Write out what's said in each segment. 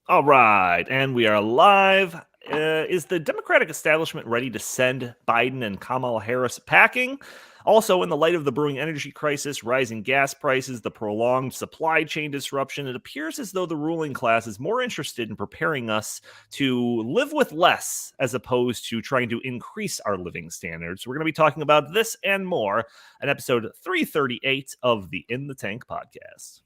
All right, and we are live. Is the Democratic establishment ready to send Biden and Kamala Harris packing? Also, in the light of the brewing energy crisis, rising gas prices, the prolonged supply chain disruption, it appears as though the ruling class is more interested in preparing us to live with less as opposed to trying to increase our living standards. We're going to be talking about this and more in episode 338 of the In the Tank podcast.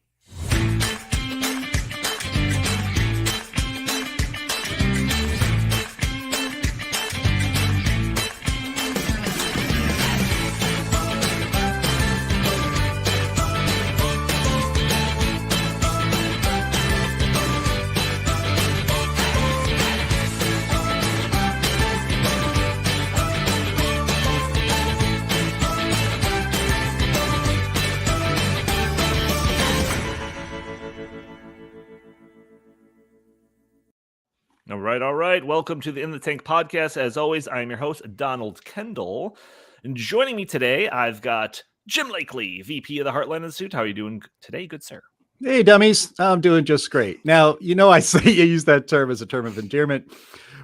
All right. Welcome to the In the Tank podcast. As always, I am your host, Donald Kendal. And joining me today, I've got Jim Lakely, VP of the Heartland Institute. How are you doing today, good sir? Hey, dummies. I'm doing just great. Now, I say you use that term as a term of endearment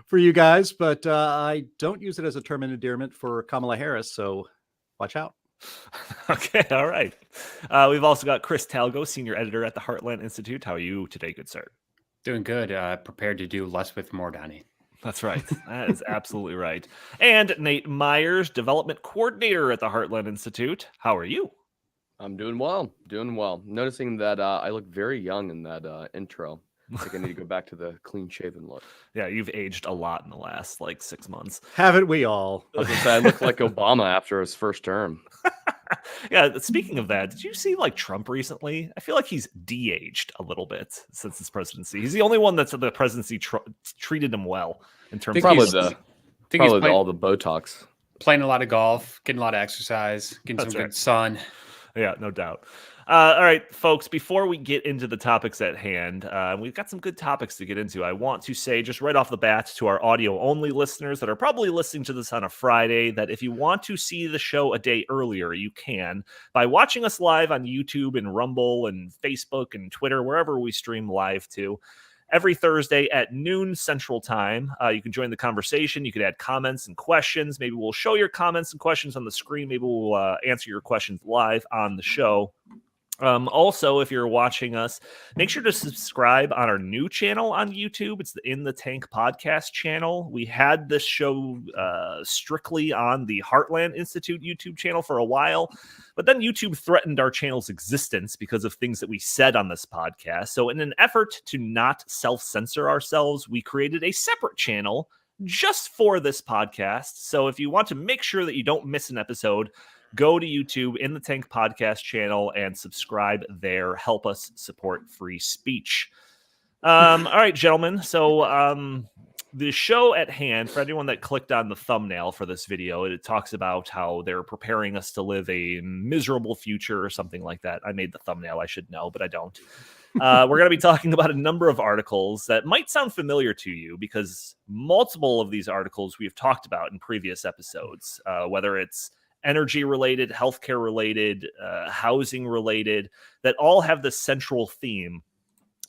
for you guys, but I don't use it as a term of endearment for Kamala Harris, so watch out. Okay, all right. We've also got Chris Talgo, senior editor at the Heartland Institute. How are you today, good sir? Doing good. Prepared to do less with more, Donnie. That's right. That is absolutely right. And Nate Myers, development coordinator at the Heartland Institute. How are you? I'm doing well. Noticing that I look very young in that intro. I think I need to go back to the clean-shaven look. Yeah, you've aged a lot in the last 6 months. Haven't we all? I was gonna say I look like Obama after his first term. Yeah, speaking of that, did you see Trump recently? I feel like he's de-aged a little bit since his presidency. He's the only one that's the presidency treated him well in terms of probably all the Botox. Playing a lot of golf, getting a lot of exercise, getting some good sun. Yeah, no doubt. All right, folks, before we get into the topics at hand, we've got some good topics to get into. I want to say just right off the bat to our audio-only listeners that are probably listening to this on a Friday that if you want to see the show a day earlier, you can by watching us live on YouTube and Rumble and Facebook and Twitter, wherever we stream live to. Every Thursday at noon Central Time, you can join the conversation. You can add comments and questions. Maybe we'll show your comments and questions on the screen. Maybe we'll answer your questions live on the show. Also, if you're watching us, make sure to subscribe on our new channel on YouTube. It's the In the Tank podcast channel. We had this show strictly on the Heartland Institute YouTube channel for a while, but then YouTube threatened our channel's existence because of things that we said on this podcast. So in an effort to not self-censor ourselves, we created a separate channel just for this podcast. So if you want to make sure that you don't miss an episode, go to YouTube, In the Tank podcast channel, and subscribe there. Help us support free speech. All right, gentlemen. So the show at hand, for anyone that clicked on the thumbnail for this video, it talks about how they're preparing us to live a miserable future or something like that. I made the thumbnail. I should know, but I don't. We're going to be talking about a number of articles that might sound familiar to you because multiple of these articles we've talked about in previous episodes, whether it's energy related, healthcare related, housing related, that all have the central theme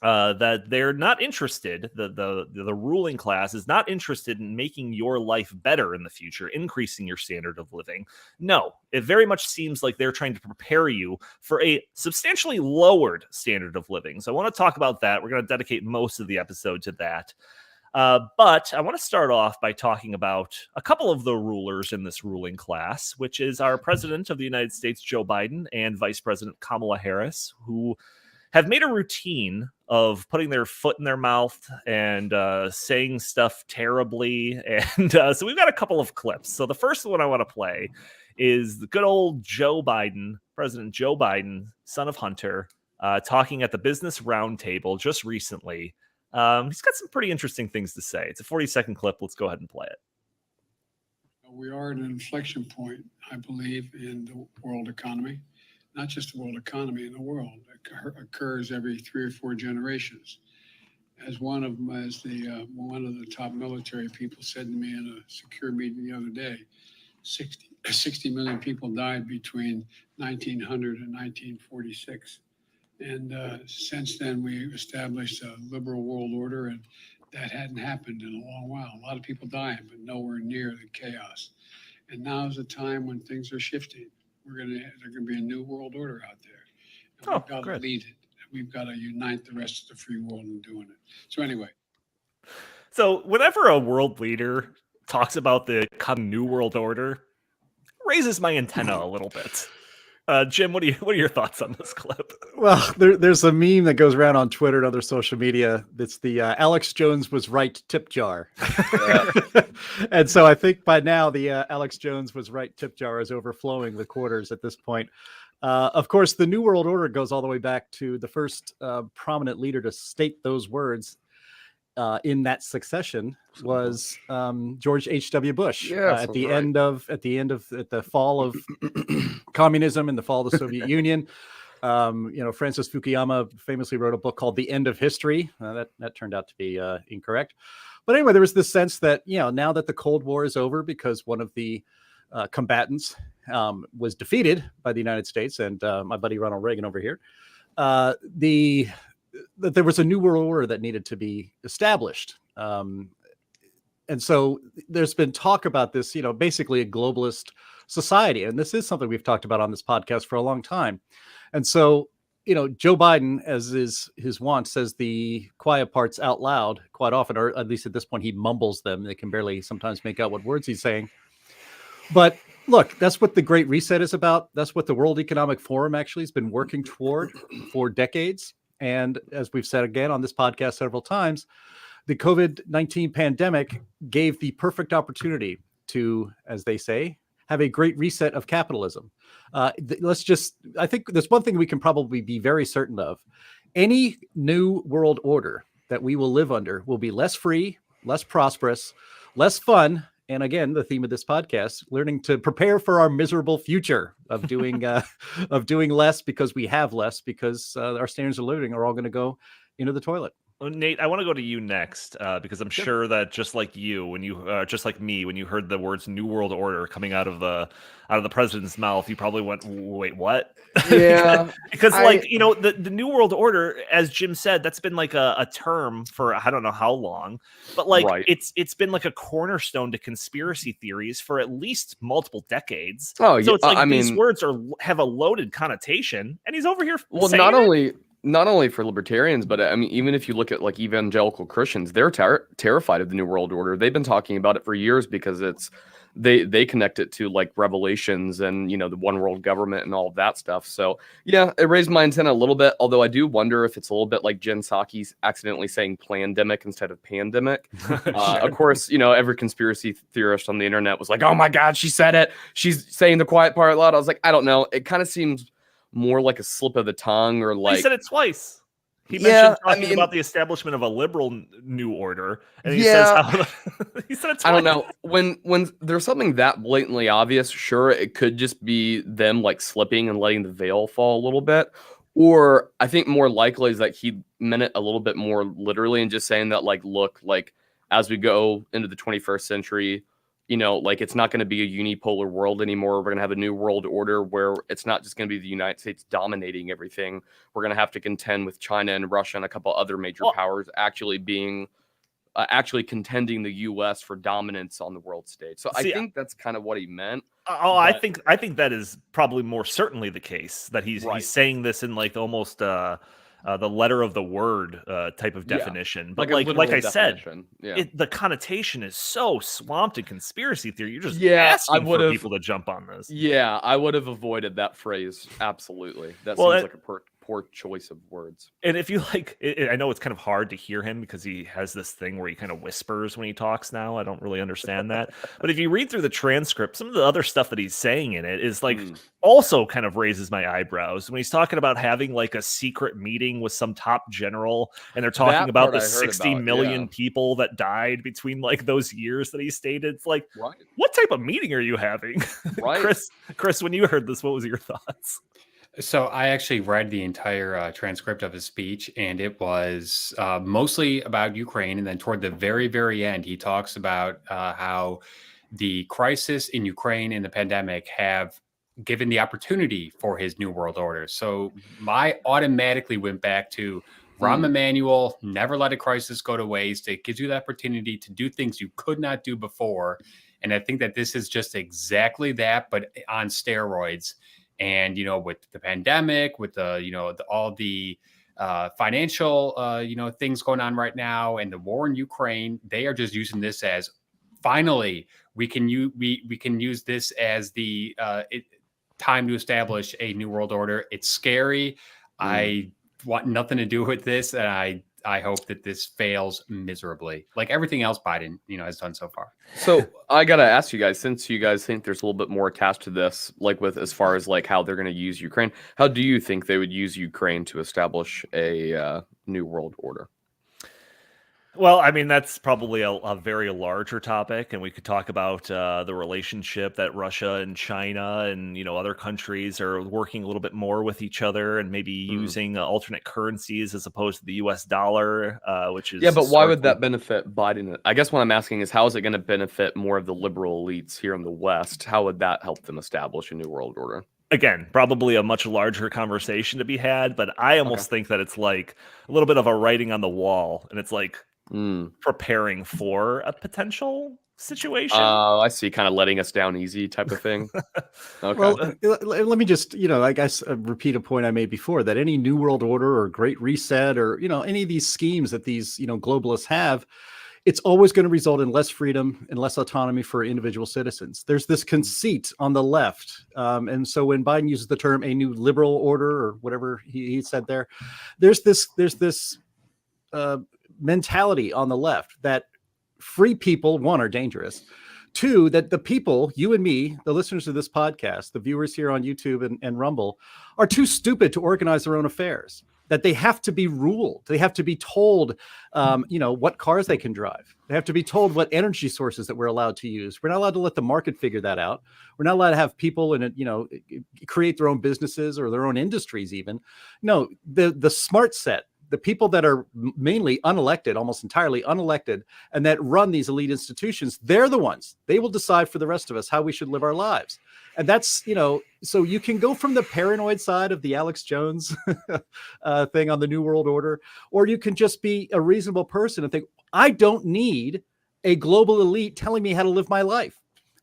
that they're not interested. The ruling class is not interested in making your life better in the future, increasing your standard of living. No, it very much seems like they're trying to prepare you for a substantially lowered standard of living. So I want to talk about that. We're going to dedicate most of the episode to that. But I want to start off by talking about a couple of the rulers in this ruling class, which is our President of the United States, Joe Biden, and Vice President Kamala Harris, who have made a routine of putting their foot in their mouth and saying stuff terribly. And so we've got a couple of clips. So the first one I want to play is the good old Joe Biden, President Joe Biden, son of Hunter, talking at the Business Roundtable just recently. He's got some pretty interesting things to say. It's a 40-second clip. Let's go ahead and play it. We are at an inflection point, I believe, in the world economy. Not just the world economy, in the world. It occurs every 3 or 4 generations. As one of the top military people said to me in a secure meeting the other day, 60 million people died between 1900 and 1946. And since then, we established a liberal world order, and that hadn't happened in a long while. A lot of people dying, but nowhere near the chaos. And now is a time when things are shifting. There's gonna be a new world order out there. And Oh, we've got to good. lead it. We've got to unite the rest of the free world in doing it. So anyway, So whenever a world leader talks about the coming new world order, raises my antenna a little bit. Jim, what are your thoughts on this clip? Well, there's a meme that goes around on Twitter and other social media. That's the Alex Jones was right tip jar. And so I think by now the Alex Jones was right tip jar is overflowing with quarters at this point. Of course, the New World Order goes all the way back to the first prominent leader to state those words in that succession was George H.W. Bush. At the fall of communism and the fall of the Soviet Union. Francis Fukuyama famously wrote a book called The End of History. That turned out to be incorrect. But anyway, there was this sense that, now that the Cold War is over because one of the combatants was defeated by the United States and my buddy Ronald Reagan over here, that there was a new world order that needed to be established. And so there's been talk about this, basically a globalist society. And this is something we've talked about on this podcast for a long time. And so, Joe Biden, as is his wont, says the quiet parts out loud quite often, or at least at this point, he mumbles them. They can barely sometimes make out what words he's saying. But look, that's what the Great Reset is about. That's what the World Economic Forum actually has been working toward for decades. And as we've said again on this podcast several times, the COVID-19 pandemic gave the perfect opportunity to, as they say, have a great reset of capitalism. I think there's one thing we can probably be very certain of. Any new world order that we will live under will be less free, less prosperous, less fun. And again, the theme of this podcast, learning to prepare for our miserable future of doing less because we have less, because our standards of living are all going to go into the toilet. Well, Nate, I want to go to you next because I'm sure that just like you, when you just like me, when you heard the words "New World Order" coming out of the president's mouth, you probably went, "Wait, what?" Yeah, because the New World Order, as Jim said, that's been like a term for I don't know how long, but Right. it's been like a cornerstone to conspiracy theories for at least multiple decades. Oh, So yeah, it's like I these mean- words have a loaded connotation, and he's over here. Well, saying not only for libertarians, but I mean, even if you look at like evangelical Christians, they're terrified of the New World Order. They've been talking about it for years because they connect it to like Revelations and the one world government and all of that stuff. So yeah, it raised my antenna a little bit. Although I do wonder if it's a little bit like Jen Psaki's accidentally saying plandemic instead of pandemic. Of course, every conspiracy theorist on the internet was like, "Oh my God, she said it. She's saying the quiet part loud." I was like, I don't know. It kind of seems more like a slip of the tongue, or like he said it twice. He Yeah, mentioned talking about the establishment of a liberal new order, and he says how he said it twice. I don't know. When there's something that blatantly obvious, sure, it could just be them like slipping and letting the veil fall a little bit. Or I think more likely is that he meant it a little bit more literally and just saying that, like, look, like as we go into the 21st century, like it's not going to be a unipolar world anymore. We're going to have a new world order where it's not just going to be the United States dominating everything. We're going to have to contend with China and Russia and a couple other major powers actually contending the U.S. for dominance on the world stage. So I think that's kind of what he meant. I think that is probably more certainly the case, that he's saying this in like almost the letter of the word type of definition. But like I said, the connotation is so swamped in conspiracy theory. You're just asking for people to jump on this. Yeah, I would have avoided that phrase. Absolutely. That seems like a poor choice of words. And if you I know it's kind of hard to hear him because he has this thing where he kind of whispers when he talks now. I don't really understand that. But if you read through the transcript, some of the other stuff that he's saying in it is like also kind of raises my eyebrows. When he's talking about having like a secret meeting with some top general, and they're talking about the 60 million people that died between like those years that he stated. It's like, what type of meeting are you having? Right. Chris, when you heard this, what was your thoughts? So I actually read the entire transcript of his speech, and it was mostly about Ukraine. And then toward the very, very end, he talks about how the crisis in Ukraine and the pandemic have given the opportunity for his New World Order. So my automatically went back to Rahm Emanuel, never let a crisis go to waste. It gives you the opportunity to do things you could not do before. And I think that this is just exactly that, but on steroids. And, with the pandemic, with all the financial, things going on right now and the war in Ukraine, they are just using this as finally we can use this as the time to establish a new world order. It's scary. I want nothing to do with this, and I hope that this fails miserably, like everything else Biden, has done so far. So I gotta ask you guys, since you guys think there's a little bit more attached to this, like with as far as like how they're going to use Ukraine, how do you think they would use Ukraine to establish a new world order? Well, I mean, that's probably a very larger topic, and we could talk about the relationship that Russia and China and other countries are working a little bit more with each other, and maybe using alternate currencies as opposed to the U.S. dollar, which is but why would that benefit Biden? I guess what I'm asking is, how is it going to benefit more of the liberal elites here in the West? How would that help them establish a new world order? Again, probably a much larger conversation to be had, but I almost think that it's like a little bit of a writing on the wall, and it's like preparing for a potential situation. I see, kind of letting us down easy type of thing. Okay. Well, let me just, I guess repeat a point I made before, that any new world order or great reset or, any of these schemes that these, globalists have, it's always going to result in less freedom and less autonomy for individual citizens. There's this conceit on the left. And so when Biden uses the term a new liberal order or whatever he said there's this mentality on the left that free people, one, are dangerous. Two, that the people, you and me, the listeners of this podcast, the viewers here on YouTube and Rumble, are too stupid to organize their own affairs. That they have to be ruled. They have to be told, what cars they can drive. They have to be told what energy sources that we're allowed to use. We're not allowed to let the market figure that out. We're not allowed to have people create their own businesses or their own industries even. No, the smart set, the people that are mainly unelected, almost entirely unelected, and that run these elite institutions, they're the ones. They will decide for the rest of us how we should live our lives. And that's, so you can go from the paranoid side of the Alex Jones thing on the New World Order, or you can just be a reasonable person and think, I don't need a global elite telling me how to live my life.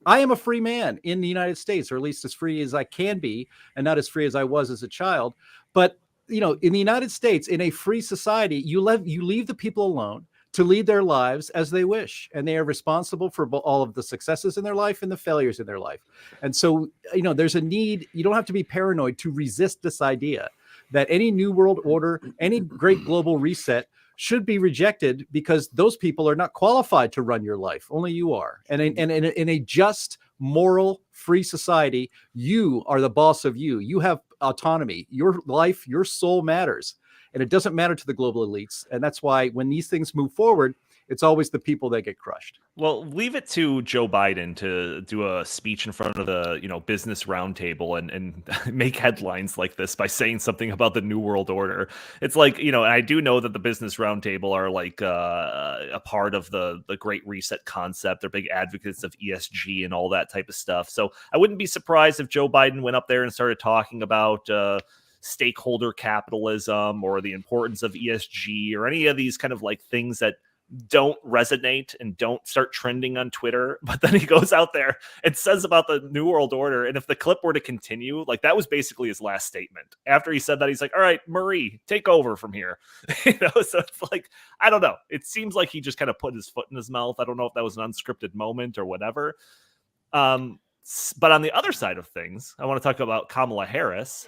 I am a free man in the United States, or at least as free as I can be, and not as free as I was as a child. But in the United States, in a free society, you leave the people alone to lead their lives as they wish. And they are responsible for all of the successes in their life and the failures in their life. And so, there's a need. You don't have to be paranoid to resist this idea that any new world order, any great global reset should be rejected because those people are not qualified to run your life. Only you are. And in a just, moral, free society, you are the boss of you. You have autonomy. Your life, your soul matters. And it doesn't matter to the global elites. And that's why when these things move forward, it's always the people that get crushed. Well, leave it to Joe Biden to do a speech in front of the, Business Roundtable and make headlines like this by saying something about the New World Order. It's like, I do know that the Business Roundtable are like a part of the Great Reset concept. They're big advocates of ESG and all that type of stuff. So I wouldn't be surprised if Joe Biden went up there and started talking about stakeholder capitalism or the importance of ESG or any of these kind of like things that don't resonate and don't start trending on Twitter. But then he goes out there and says about the New World Order. And if the clip were to continue, like that was basically his last statement. After he said that, he's like, all right, Marie, take over from here. So it's like, I don't know. It seems like he just kind of put his foot in his mouth. I don't know if that was an unscripted moment or whatever. But on the other side of things, I want to talk about Kamala Harris,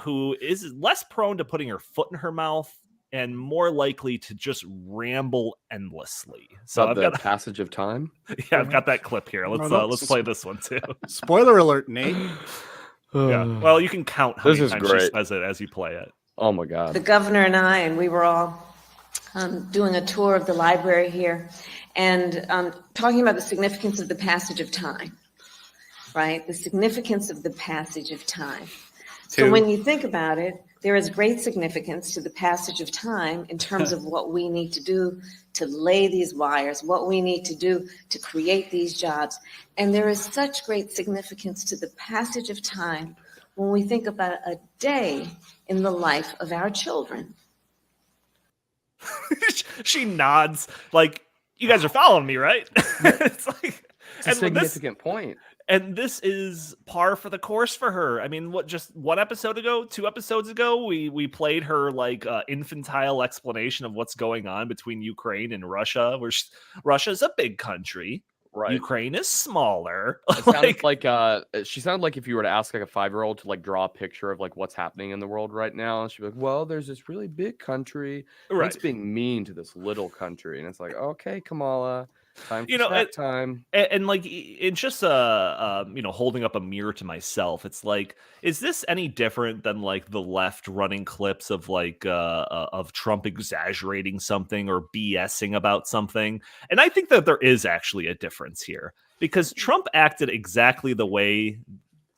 who is less prone to putting her foot in her mouth and more likely to just ramble endlessly. So I've got the passage of time. Yeah, I've got that clip here. Let's play this one too. Spoiler alert, Nate. Yeah. Well, you can count how many times she says it as you play it. Oh my God. The governor and I, and we were all doing a tour of the library here and talking about the significance of the passage of time, right? The significance of the passage of time. So when you think about it, there is great significance to the passage of time in terms of what we need to do to lay these wires, what we need to do to create these jobs. And there is such great significance to the passage of time when we think about a day in the life of our children. She nods like, you guys are following me, right? It's like, It's a significant point. And this is par for the course for her. I mean, just 1 episode ago, 2 episodes ago, we played her like infantile explanation of what's going on between Ukraine and Russia, where Russia's a big country. Right. Ukraine is smaller. It sounded like she sounded like if you were to ask like a 5-year-old to like draw a picture of like what's happening in the world right now, she'd be like, well, there's this really big country. Right. It's being mean to this little country. And it's like, okay, Kamala, time for time. And like, it's just holding up a mirror to myself. It's like, is this any different than like the left running clips of like of Trump exaggerating something or BSing about something? And I think that there is actually a difference here, because Trump acted exactly the way,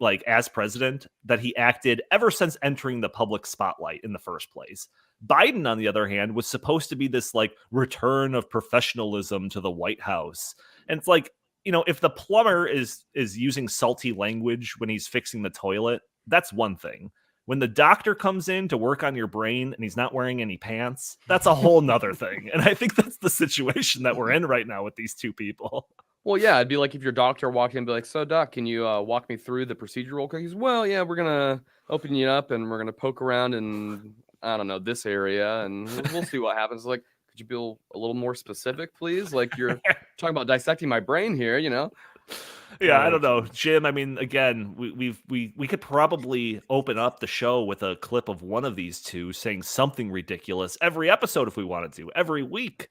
like as president, that he acted ever since entering the public spotlight in the first place. Biden, on the other hand, was supposed to be this like return of professionalism to the White House. And it's like, if the plumber is using salty language when he's fixing the toilet, that's one thing. When the doctor comes in to work on your brain and he's not wearing any pants, that's a whole nother thing. And I think that's the situation that we're in right now with these two people. Well, yeah, it'd be like if your doctor walked in and be like, so doc, can you walk me through the procedure real quick? He's, well, yeah, we're going to open you up and we're going to poke around in, I don't know, this area, and we'll see what happens. Like, could you be a little more specific, please? Like, you're talking about dissecting my brain here, Yeah, I don't know, Jim. I mean, again, we could probably open up the show with a clip of one of these two saying something ridiculous every episode if we wanted to, every week.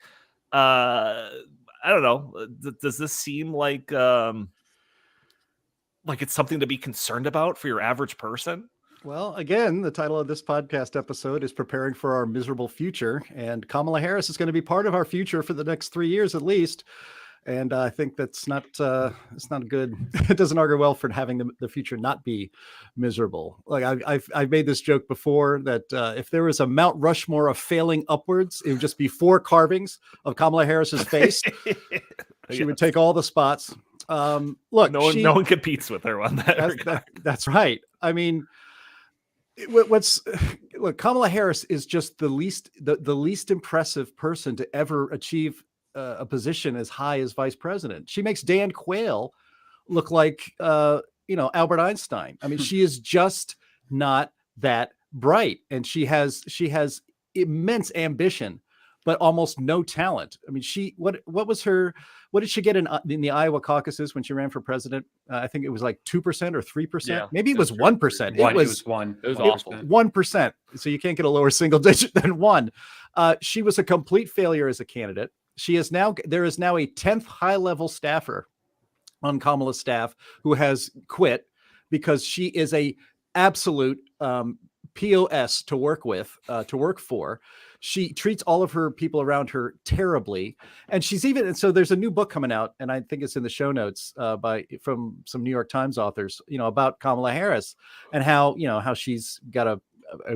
I don't know. Does this seem like it's something to be concerned about for your average person? Well, again, the title of this podcast episode is Preparing for Our Miserable Future. And Kamala Harris is going to be part of our future for the next 3 years at least. And I think that's not it's not good. It doesn't argue well for having the future not be miserable. Like I've made this joke before that if there was a Mount Rushmore of failing upwards, it would just be 4 carvings of Kamala Harris's face. She would take all the spots. Look, no one competes with her on that. That's right. I mean, Kamala Harris is just the least impressive person to ever achieve a position as high as vice president. She makes Dan Quayle look like Albert Einstein. I mean, she is just not that bright, and she has immense ambition, but almost no talent. I mean, what did she get in the Iowa caucuses when she ran for president? I think it was like 2% or 3%. Yeah, maybe it was 1%. It was 1. It was awful. 1%. So you can't get a lower single digit than 1. She was a complete failure as a candidate. There is now a 10th high-level staffer on Kamala's staff who has quit because she is a absolute POS to work for. She treats all of her people around her terribly. And so there's a new book coming out, and I think it's in the show notes from some New York Times authors, about Kamala Harris and how she's got a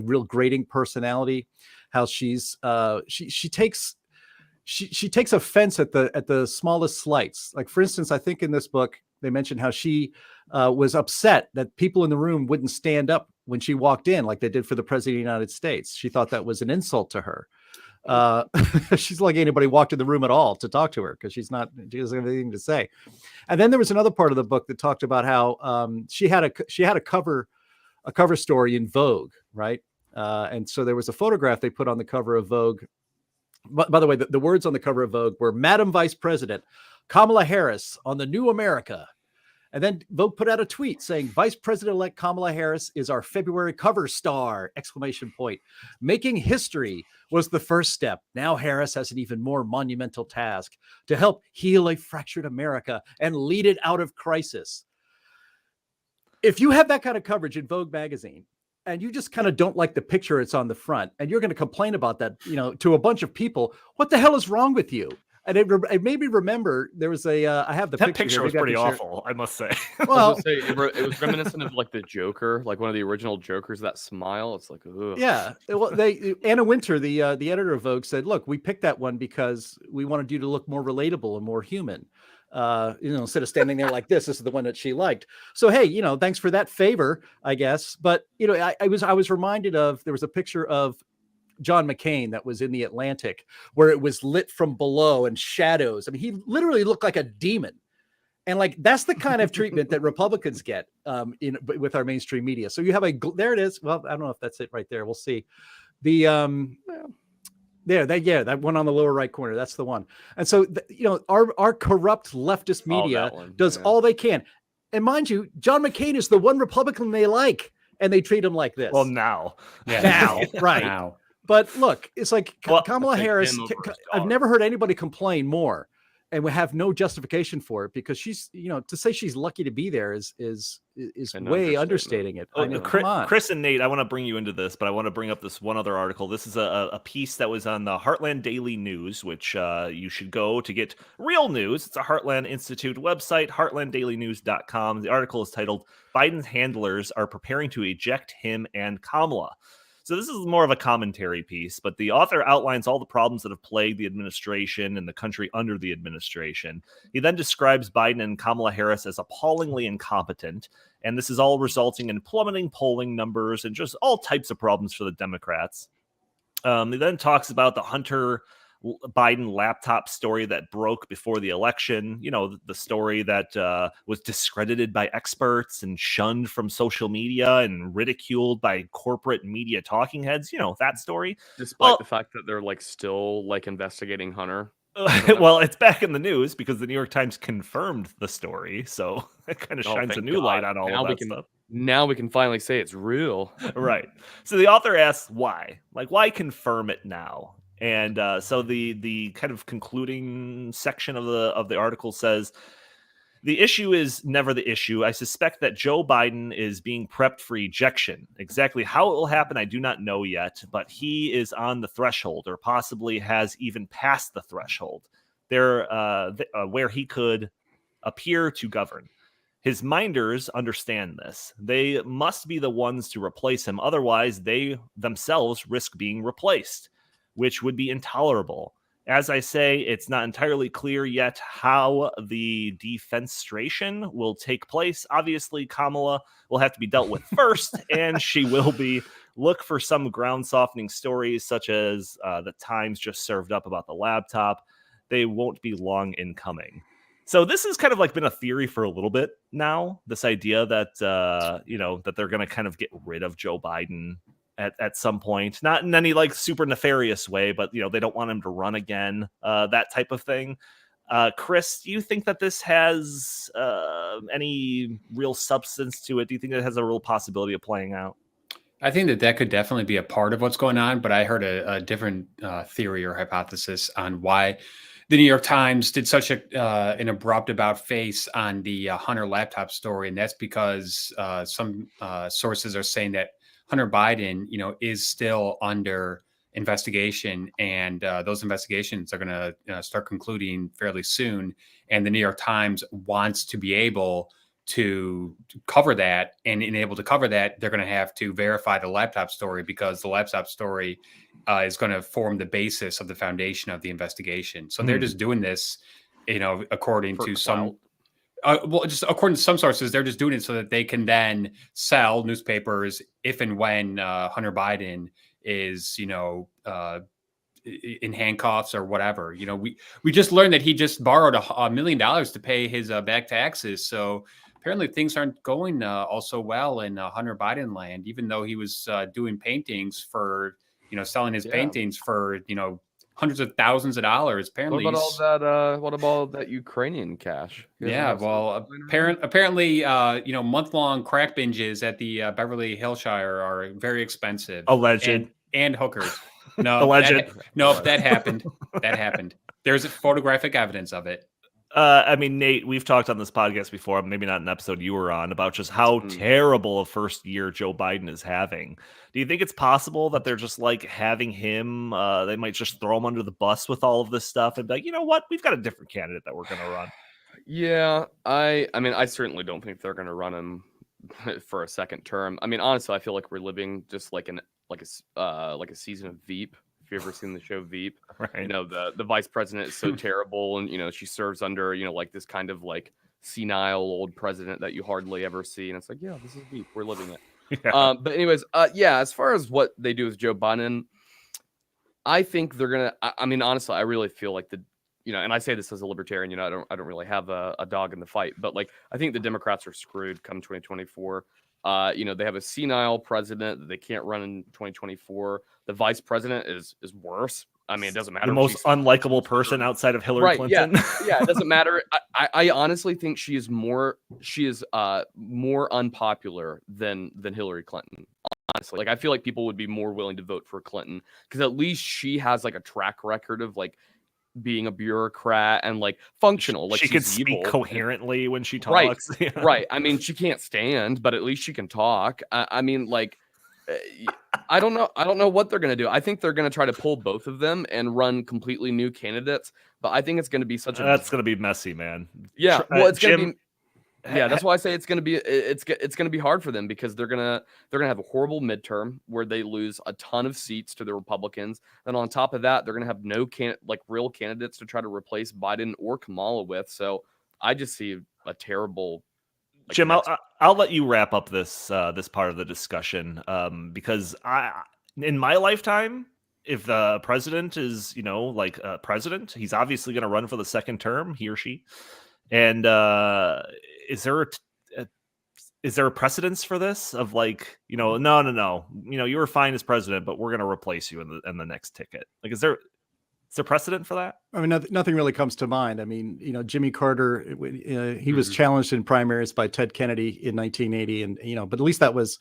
real grating personality, how she takes offense at the smallest slights. Like, for instance, I think in this book, they mentioned how she was upset that people in the room wouldn't stand up when she walked in, like they did for the president of the United States. She thought that was an insult to her. She's like anybody walked in the room at all to talk to her because she doesn't have anything to say. And then there was another part of the book that talked about how she had a cover story in Vogue, right? And so there was a photograph they put on the cover of Vogue. But by the way, the words on the cover of Vogue were Madam Vice President Kamala Harris on the New America. And then Vogue put out a tweet saying, Vice President-elect Kamala Harris is our February cover star, ! Making history was the first step. Now Harris has an even more monumental task to help heal a fractured America and lead it out of crisis. If you have that kind of coverage in Vogue magazine, and you just kind of don't like the picture it's on the front, and you're going to complain about that, to a bunch of people, what the hell is wrong with you? And it made me remember there was a I have the That picture picture here. was Maybe I pretty can share it. awful, I must say. I Well, was gonna say, it was reminiscent of like the Joker, like one of the original Jokers. That smile, it's like, ugh. yeah. Well, Anna Winter, the editor of Vogue, said, "Look, we picked that one because we wanted you to look more relatable and more human. Instead of standing there like this is the one that she liked. So hey, thanks for that favor, I guess. But I was reminded of there was a picture of John McCain that was in the Atlantic where it was lit from below and shadows. I mean, he literally looked like a demon. And like, that's the kind of treatment that Republicans get with our mainstream media. So you have there it is. Well, I don't know if that's it right there. We'll see. The, that one on the lower right corner. That's the one. And so, our corrupt leftist media does all they can. And mind you, John McCain is the one Republican they like, and they treat him like this. Well, now. Right. Now. But look, it's like Kamala take Harris. him over his I've daughter. never heard anybody complain more, and we have no justification for it because she's, to say she's lucky to be there is An way understatement. understating it. I mean, come Chris, on. Chris and Nate, I want to bring you into this, but I want to bring up this one other article. This is a piece that was on the Heartland Daily News, which you should go to get real news. It's a Heartland Institute website, heartlanddailynews.com. The article is titled, "Biden's Handlers Are Preparing to Eject Him and Kamala." So this is more of a commentary piece, but the author outlines all the problems that have plagued the administration and the country under the administration. He then describes Biden and Kamala Harris as appallingly incompetent, and this is all resulting in plummeting polling numbers and just all types of problems for the Democrats. He then talks about the Hunter Biden laptop story that broke before the election, the story that was discredited by experts and shunned from social media and ridiculed by corporate media talking heads, that story. Despite the fact that they're like still like investigating Hunter. Well, it's back in the news because the New York Times confirmed the story, so it kind of shines a new light on all of that stuff. Now we can finally say it's real. Right. So the author asks why? Like, why confirm it now? And so the kind of concluding section of the article says, "The issue is never the issue. I suspect that Joe Biden is being prepped for ejection. Exactly how it will happen, I do not know yet, but he is on the threshold, or possibly has even passed the threshold, where he could appear to govern. His minders understand this. They must be the ones to replace him. Otherwise, they themselves risk being replaced, which would be intolerable. As I say, it's not entirely clear yet how the defenestration will take place. Obviously, Kamala will have to be dealt with first, and she will be. Look for some ground softening stories, such as the Times just served up about the laptop. They won't be long in coming." So this has kind of like been a theory for a little bit now, this idea that, that they're going to kind of get rid of Joe Biden at some point, not in any like super nefarious way, but they don't want him to run again, that type of thing. Chris, do you think that this has any real substance to it? Do you think it has a real possibility of playing out? I think that could definitely be a part of what's going on, but I heard a different theory or hypothesis on why the New York Times did such an abrupt about face on the Hunter laptop story, and that's because some sources are saying that Hunter Biden, is still under investigation, and those investigations are going to start concluding fairly soon. And the New York Times wants to be able to cover that, and in able to cover that, they're going to have to verify the laptop story, because the laptop story is going to form the basis of the foundation of the investigation. So they're just doing this, according to some. Just according to some sources, they're just doing it so that they can then sell newspapers if and when Hunter Biden is, in handcuffs or whatever. We just learned that he just borrowed $1 million to pay his back taxes. So apparently things aren't going also well in Hunter Biden land, even though he was doing paintings for, selling his paintings for, hundreds of thousands of dollars. Apparently, What about that Ukrainian cash? Yeah, well, apparently, month-long crack binges at the Beverly Hillshire are very expensive. Alleged. And hookers. No, Alleged. That happened. That happened. There's photographic evidence of it. I mean, Nate, we've talked on this podcast before, maybe not an episode you were on, about just how terrible a first year Joe Biden is having. Do you think it's possible that they're just like having him, they might just throw him under the bus with all of this stuff and be like, you know what, we've got a different candidate that we're going to run? Yeah, I mean, I certainly don't think they're going to run him for a second term. I mean, honestly, I feel like we're living just like a season of Veep. If you've ever seen the show Veep, Right. you know, the vice president is so terrible, and you know, she serves under, you know, like this kind of like senile old president that you hardly ever see, and it's like, yeah, this is Veep, we're living it. Yeah. But anyways, yeah, as far as what they do with Joe Biden, I think they're gonna. I mean, honestly, I really feel like and I say this as a libertarian, you know, I don't really have a dog in the fight, but like, I think the Democrats are screwed come 2024. You know, they have a senile president that they can't run in 2024. The vice president is worse. I mean, it doesn't matter. The most unlikable person outside of Hillary Clinton. Yeah, it doesn't matter. I honestly think she is more unpopular than Hillary Clinton. Honestly, like, I feel like people would be more willing to vote for Clinton because at least she has like a track record of like being a bureaucrat and like functional. Like, she could speak coherently when she talks. Right. Yeah. Right. I mean, she can't stand, but at least she can talk. I mean, like, I don't know what they're going to do. I think they're going to try to pull both of them and run completely new candidates, but I think it's going to be that's going to be messy, man. Yeah. Well, it's going to be. Yeah, that's why I say it's going to be hard for them because they're gonna have a horrible midterm where they lose a ton of seats to the Republicans. And on top of that, they're gonna have no real candidates to try to replace Biden or Kamala with. So I just see a terrible. Jim, I'll let you wrap up this part of the discussion because in my lifetime, if the president is president, he's obviously going to run for the second term, he or she, and is there a precedence for this of like, no, you were fine as president, but we're going to replace you in the next ticket? Like, is there precedent for that? I mean, nothing really comes to mind. I mean, Jimmy Carter, he was challenged in primaries by Ted Kennedy in 1980, and but at least that was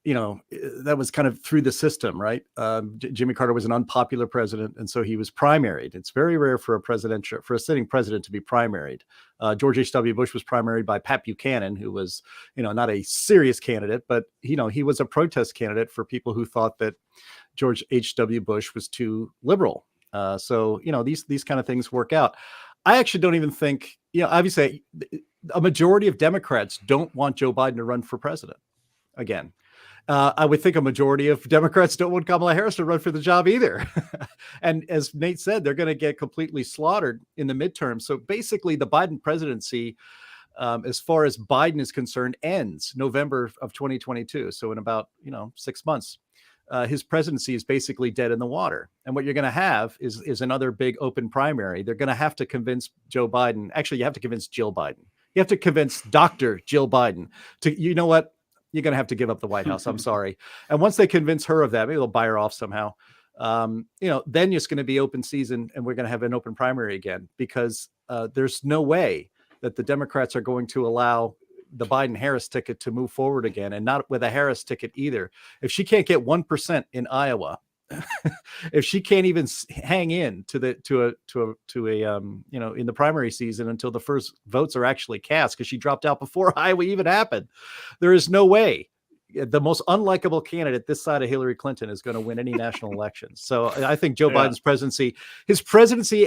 kind of through the system, right? Jimmy Carter was an unpopular president, and so he was primaried. It's very rare for a sitting president to be primaried. George H.W. Bush was primaried by Pat Buchanan, who was, not a serious candidate, but he was a protest candidate for people who thought that George H.W. Bush was too liberal. So these kind of things work out. I actually don't even think, obviously, a majority of Democrats don't want Joe Biden to run for president again. I would think a majority of Democrats don't want Kamala Harris to run for the job either. And as Nate said, they're going to get completely slaughtered in the midterm. So basically the Biden presidency, as far as Biden is concerned, ends November of 2022. So in about, 6 months, his presidency is basically dead in the water. And what you're going to have is another big open primary. They're going to have to convince Joe Biden. Actually, you have to convince Jill Biden. You have to convince Dr. Jill Biden to, you know what? You're going to have to give up the White House. I'm sorry. And once they convince her of that, maybe they'll buy her off somehow. Then it's going to be open season and we're going to have an open primary again, because there's no way that the Democrats are going to allow the Biden-Harris ticket to move forward again, and not with a Harris ticket either. If she can't get 1% in Iowa, if she can't even hang in to in the primary season until the first votes are actually cast, because she dropped out before Iowa even happened, there is no way the most unlikable candidate this side of Hillary Clinton is going to win any national elections. So I think Joe Biden's presidency,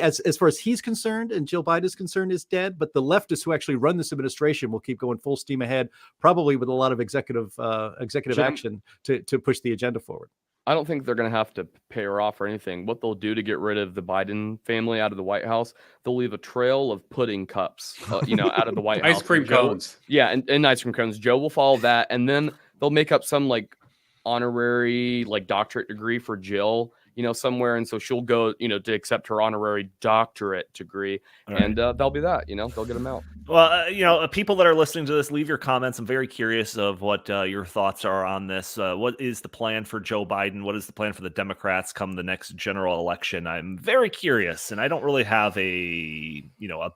as far as he's concerned and Jill Biden is concerned, is dead. But the leftists who actually run this administration will keep going full steam ahead, probably with a lot of executive action to push the agenda forward. I don't think they're going to have to pay her off or anything. What they'll do to get rid of the Biden family out of the White House, they'll leave a trail of pudding cups, out of the White House. Ice cream cones. Yeah, and ice cream cones. Joe will follow that, and then they'll make up some like honorary doctorate degree for Jill, somewhere, and so she'll go, to accept her honorary doctorate degree, and that'll be that. They'll get them out. Well, people that are listening to this, leave your comments. I'm very curious of what your thoughts are on this. What is the plan for Joe Biden? What is the plan for the Democrats come the next general election? I'm very curious, and I don't really have a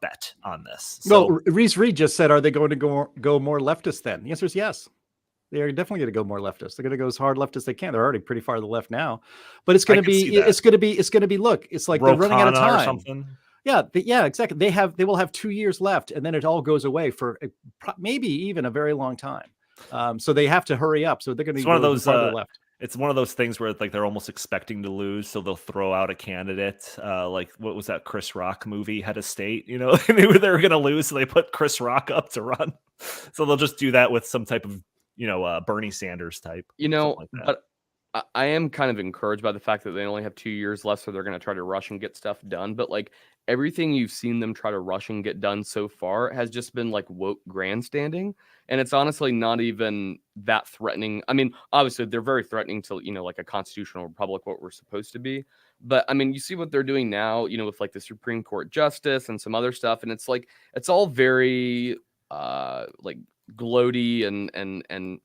bet on this. So, no, Reese Reed just said, are they going to go more leftist then? The answer is yes. They're definitely going to go more leftist. They're going to go as hard left as they can. They're already pretty far to the left now, but it's going to be, look, it's like they're running out of time. Or something. Yeah, exactly. They will have 2 years left, and then it all goes away for maybe even a very long time. So they have to hurry up. So they're going to It's one of go those. farther left. It's one of those things where like they're almost expecting to lose, so they'll throw out a candidate. Like what was that Chris Rock movie, Head of State? You know, they knew they were going to lose, so they put Chris Rock up to run. So they'll just do that with some type of Bernie Sanders type. Like that. But I am kind of encouraged by the fact that they only have 2 years left, so they're going to try to rush and get stuff done. But like everything you've seen them try to rush and get done so far has just been like woke grandstanding, and it's honestly not even that threatening. I mean, obviously they're very threatening to like a constitutional republic, what we're supposed to be. But I mean, you see what they're doing now, with like the Supreme Court justice and some other stuff, and it's like it's all very like gloaty and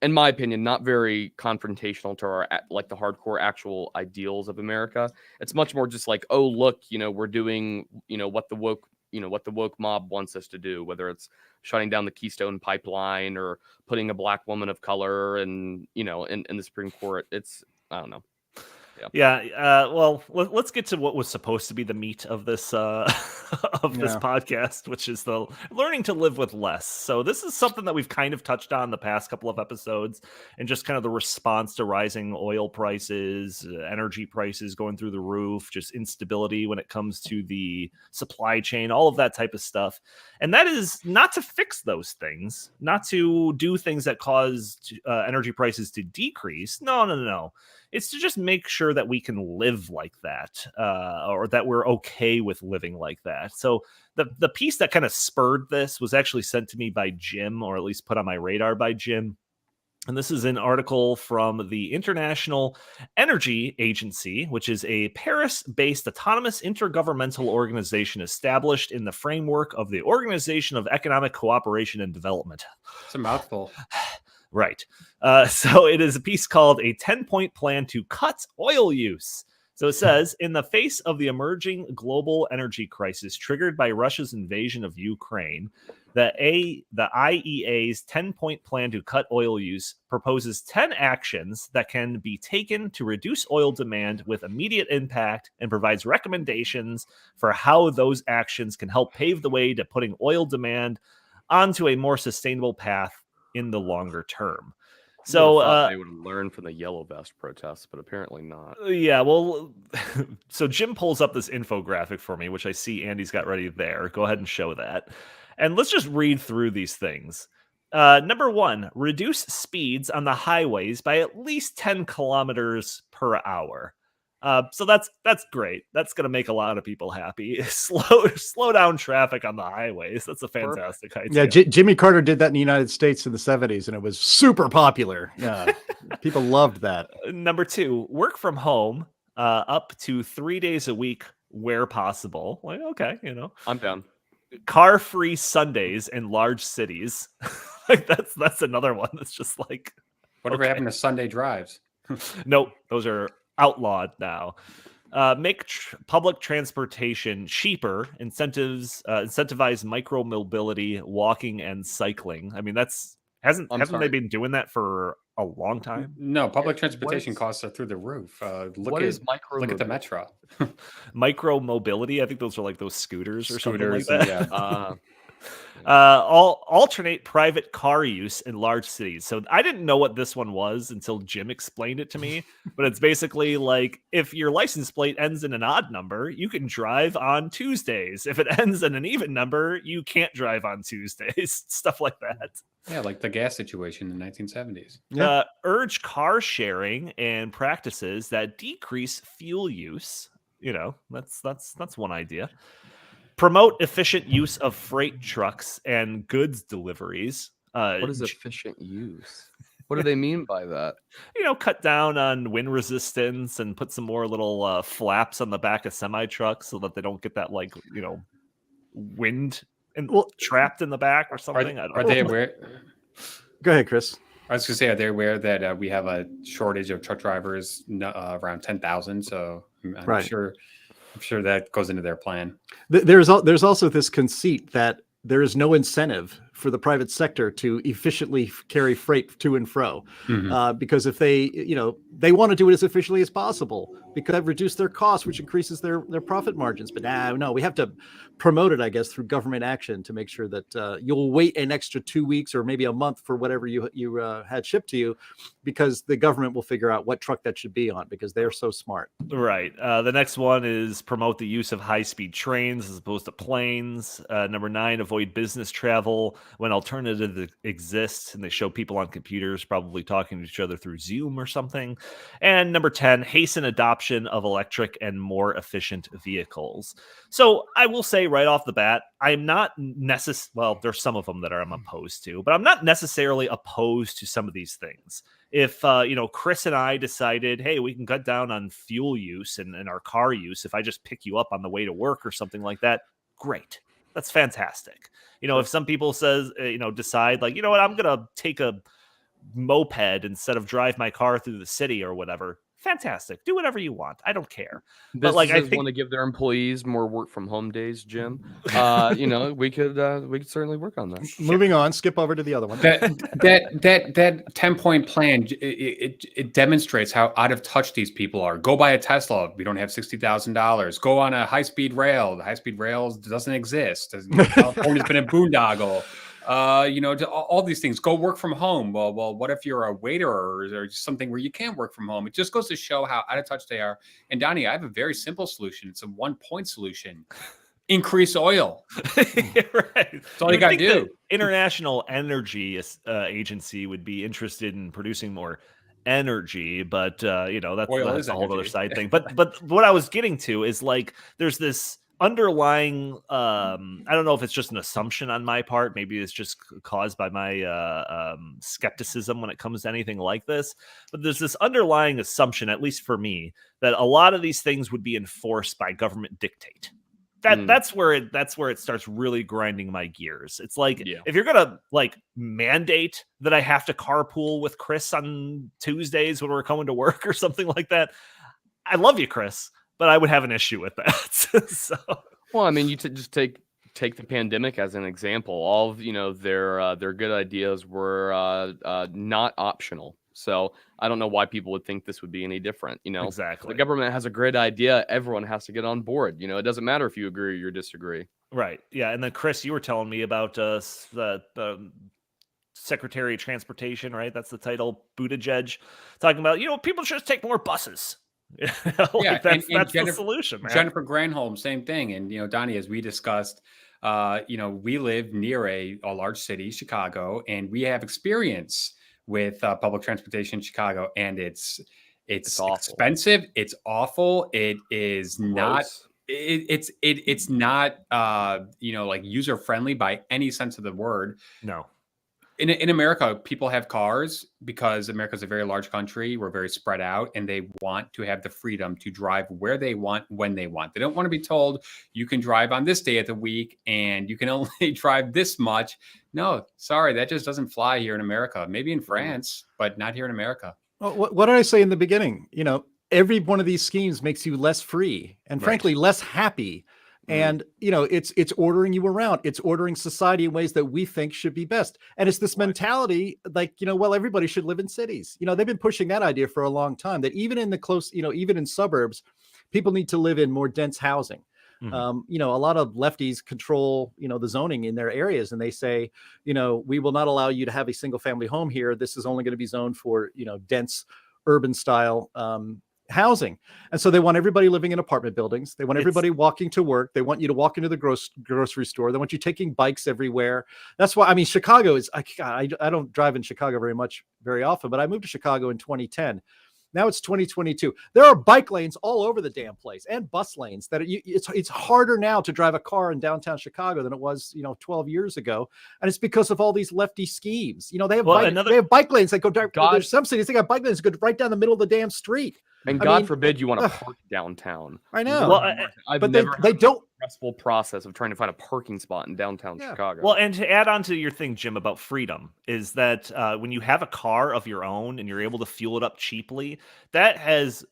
in my opinion, not very confrontational to our like the hardcore actual ideals of America. It's much more just like, oh look, we're doing what the woke mob wants us to do, whether it's shutting down the Keystone Pipeline or putting a black woman of color and in the Supreme Court. It's I don't know. Yeah. Well, let's get to what was supposed to be the meat of this this podcast, which is the learning to live with less. So this is something that we've kind of touched on the past couple of episodes, and just kind of the response to rising oil prices, energy prices going through the roof, just instability when it comes to the supply chain, all of that type of stuff. And that is not to fix those things, not to do things that cause energy prices to decrease. No. It's to just make sure that we can live like that, or that we're okay with living like that. So the piece that kind of spurred this was actually sent to me by Jim, or at least put on my radar by Jim. And this is an article from the International Energy Agency, which is a Paris-based autonomous intergovernmental organization established in the framework of the Organization of Economic Cooperation and Development. It's a mouthful. Right. So it is a piece called A 10-Point Plan to Cut Oil Use. So it says, in the face of the emerging global energy crisis triggered by Russia's invasion of Ukraine, the IEA's 10-Point Plan to Cut Oil Use proposes 10 actions that can be taken to reduce oil demand with immediate impact, and provides recommendations for how those actions can help pave the way to putting oil demand onto a more sustainable path in the longer term. So they would learn from the yellow vest protests, but apparently not. Yeah, well, so Jim pulls up this infographic for me, which I see Andy's got ready there. Go ahead and show that. And let's just read through these things. Number 1, reduce speeds on the highways by at least 10 kilometers per hour. So that's great. That's going to make a lot of people happy. Slow down traffic on the highways. That's a fantastic idea. Yeah, Jimmy Carter did that in the United States in the 70s, and it was super popular. Yeah, people loved that. Number 2, work from home up to 3 days a week where possible. Like, okay, I'm down. Car-free Sundays in large cities. Like that's another one that's just like, whatever happened to Sunday drives? Nope, those are outlawed now. Make public transportation cheaper. Incentivize micro mobility, walking and cycling. I mean, haven't they been doing that for a long time? No, public transportation costs are through the roof. Look at the Metro. Micro mobility. I think those are like those scooters or something like that. Yeah. Alternate private car use in large cities. So I didn't know what this one was until Jim explained it to me, but it's basically like, if your license plate ends in an odd number, you can drive on Tuesdays. If it ends in an even number, you can't drive on Tuesdays. Stuff like that. Yeah, like the gas situation in the 1970s. Urge car sharing and practices that decrease fuel use. That's one idea. Promote efficient use of freight trucks and goods deliveries. What is efficient use? What do they mean by that? Cut down on wind resistance and put some more little flaps on the back of semi trucks so that they don't get that wind trapped in the back or something. Are they aware? Go ahead, Chris. I was going to say, are they aware that we have a shortage of truck drivers around 10,000? So I'm sure that goes into their plan. There's also this conceit that there is no incentive for the private sector to efficiently carry freight to and fro. Mhm. Because if they, they want to do it as efficiently as possible because that reduces their costs, which increases their profit margins. But no, we have to promote it, I guess, through government action to make sure that you'll wait an extra 2 weeks or maybe a month for whatever you had shipped to you, because the government will figure out what truck that should be on because they're so smart. Right. The next one is promote the use of high-speed trains as opposed to planes. Number 9, avoid business travel when alternatives exist, and they show people on computers probably talking to each other through Zoom or something. And number 10, hasten adoption of electric and more efficient vehicles. So I will say right off the bat, I'm not well, there's some of them that I'm opposed to, but I'm not necessarily opposed to some of these things. If Chris and I decided, hey, we can cut down on fuel use and our car use if I just pick you up on the way to work or something like that, great. That's fantastic. If some people decide like, what, I'm gonna take a moped instead of drive my car through the city or whatever, fantastic. Do whatever you want. I don't care. But like, I think want to give their employees more work from home days, Jim. We could certainly work on that. Moving on, skip over to the other one. That 10-point plan, it demonstrates how out of touch these people are. Go buy a Tesla. We don't have $60,000. Go on a high-speed rail. The high-speed rail doesn't exist. California's been a boondoggle. To all these things. Go work from home. Well, what if you're a waiter or something where you can't work from home? It just goes to show how out of touch they are. And Donnie, I have a very simple solution. It's a 1-point solution. Increase oil. Right. That's all you got to do. International Energy Agency would be interested in producing more energy, but that's a whole other side thing. But what I was getting to is like there's this underlying I don't know if it's just an assumption on my part, maybe it's just caused by my skepticism when it comes to anything like this, but there's this underlying assumption, at least for me, that a lot of these things would be enforced by government dictate. That's where it starts really grinding my gears. It's like, if you're gonna like mandate that I have to carpool with Chris on Tuesdays when we're coming to work or something like that, I love you, Chris, but I would have an issue with that. So, well, I mean, you just take the pandemic as an example. All of their good ideas were not optional. So I don't know why people would think this would be any different. Exactly. The government has a great idea. Everyone has to get on board. It doesn't matter if you agree or disagree. Right. Yeah. And then Chris, you were telling me about the Secretary of Transportation, right? That's the title, Buttigieg, talking about, people should just take more buses. That's the solution, man. Jennifer Granholm, same thing. And, Donnie, as we discussed, we live near a large city, Chicago, and we have experience with public transportation in Chicago, and it's expensive. It's awful. It is not. It's not like user friendly by any sense of the word. No. In America, people have cars because America is a very large country. We're very spread out, and they want to have the freedom to drive where they want, when they want. They don't want to be told you can drive on this day of the week and you can only drive this much. No, sorry, that just doesn't fly here in America. Maybe in France, but not here in America. Well, what did I say in the beginning? Every one of these schemes makes you less free and frankly less happy. And, it's ordering you around. It's ordering society in ways that we think should be best. And it's this mentality like, everybody should live in cities. They've been pushing that idea for a long time, that even in the close, even in suburbs, people need to live in more dense housing. Mm-hmm. A lot of lefties control, the zoning in their areas. And they say, we will not allow you to have a single family home here. This is only going to be zoned for, dense urban style housing. And so they want everybody living in apartment buildings. They want everybody walking to work. They want you to walk into the grocery store. They want you taking bikes everywhere. That's why, Chicago is, I don't drive in Chicago very often, but I moved to Chicago in 2010. Now it's 2022. There are bike lanes all over the damn place and bus lanes that it's harder now to drive a car in downtown Chicago than it was, 12 years ago. And it's because of all these lefty schemes. They have bike lanes that go down. There's some cities, they got bike lanes that go right down the middle of the damn street. And God forbid you want to park downtown. I know. Well, but they don't. Stressful process of trying to find a parking spot in downtown Chicago. Well, and to add on to your thing, Jim, about freedom, is that when you have a car of your own and you're able to fuel it up cheaply, that has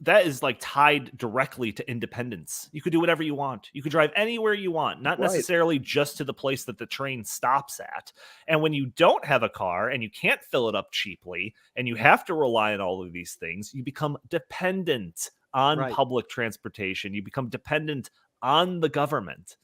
that is like tied directly to independence. You could do whatever you want. You could drive anywhere you want, not Right. necessarily just to the place that the train stops at. And when you don't have a car and you can't fill it up cheaply and you have to rely on all of these things, you become dependent on Right. public transportation. You become dependent on the government.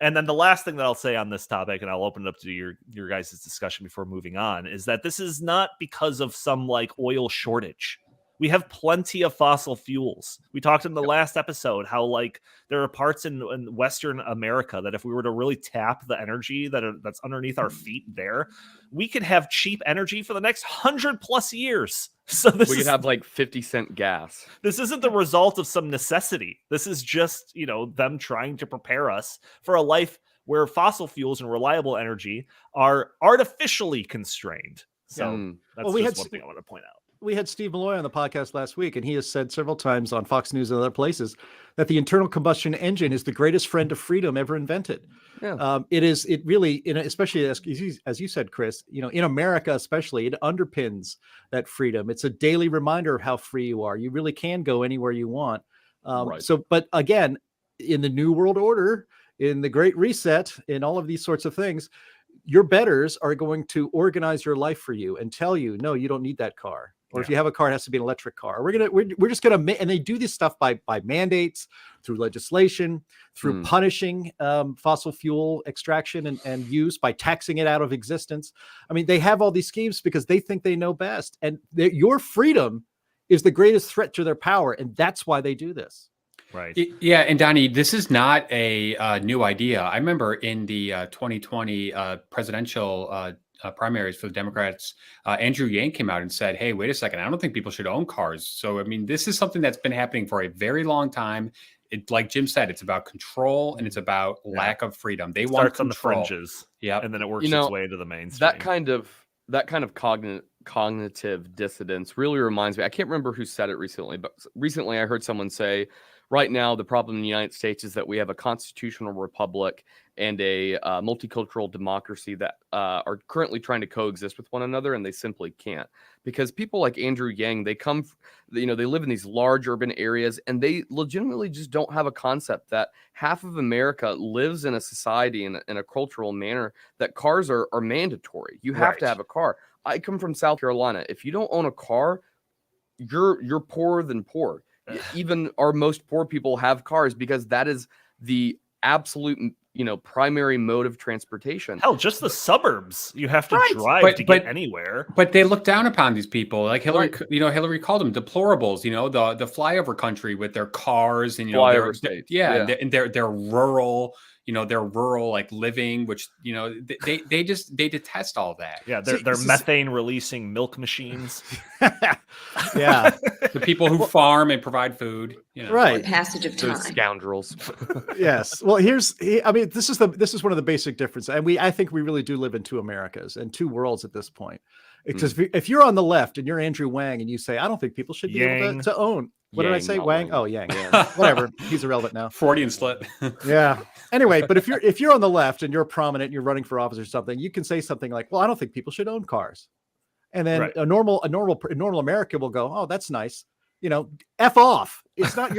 And then the last thing that I'll say on this topic, and I'll open it up to your guys' discussion before moving on, is that this is not because of some like oil shortage. We have plenty of fossil fuels. We talked in the last episode how like there are parts in Western America that if we were to really tap the energy that's underneath our feet there, we could have cheap energy for the next 100+ years. So We could have like 50-cent gas. this isn't the result of some necessity. This is just, them trying to prepare us for a life where fossil fuels and reliable energy are artificially constrained. So Mm. that's Well, we just had one thing I want to point out. We had Steve Malloy on the podcast last week, and he has said several times on Fox News and other places that the internal combustion engine is the greatest friend of freedom ever invented. Yeah. It really, especially as you said, Chris, in America, especially, it underpins that freedom. It's a daily reminder of how free you are. You really can go anywhere you want. Right. So, but again, in the New World Order, in the Great Reset, in all of these sorts of things, your betters are going to organize your life for you and tell you, no, you don't need that car. Or if you have a car, it has to be an electric car. We're just gonna, and they do this stuff by mandates, through legislation, through punishing fossil fuel extraction and use, by taxing it out of existence. I mean, they have all these schemes because they think they know best, and your freedom is the greatest threat to their power, and that's why they do this. Right. Yeah, and Donnie, this is not a new idea. I remember in the 2020 presidential primaries for the Democrats, Andrew Yang came out and said, hey, wait a second, I don't think people should own cars. So, I mean, this is something that's been happening for a very long time. Like Jim said, it's about control and it's about lack of freedom. They want Starts on the control. fringes, Yeah, and then it works its way into the mainstream. That kind of cognitive dissonance really reminds me. I can't remember who said it recently, but recently I heard someone say, right now, the problem in the United States is that we have a constitutional republic and a multicultural democracy that are currently trying to coexist with one another, and they simply can't. Because people like Andrew Yang, they live in these large urban areas, and they legitimately just don't have a concept that half of America lives in a society in a cultural manner that cars are mandatory. You have to have a car. I come from South Carolina. If you don't own a car, you're poorer than poor. Even our most poor people have cars because that is the absolute, primary mode of transportation. Hell, just the suburbs you have to drive to get anywhere. But they look down upon these people, like Hillary. Hillary called them deplorables. The flyover country with their cars and Flyover state. and they're rural. Their rural like living, which they detest all that. Yeah, they're methane releasing milk machines. Yeah, the people who farm and provide food. Right. The passage of time. Those scoundrels. Yes. Well, this is one of the basic differences, and I think we really do live in two Americas and two worlds at this point. Because if you're on the left and you're Andrew Wang and you say, I don't think people should be able to own. What did I say? Wang? Oh, Yang. Yeah. Whatever. He's irrelevant now. Freudian slip. Yeah. Anyway, but if you're on the left and you're prominent and you're running for office or something, you can say something like, well, I don't think people should own cars. And then a normal American will go, oh, that's nice. F off. It's not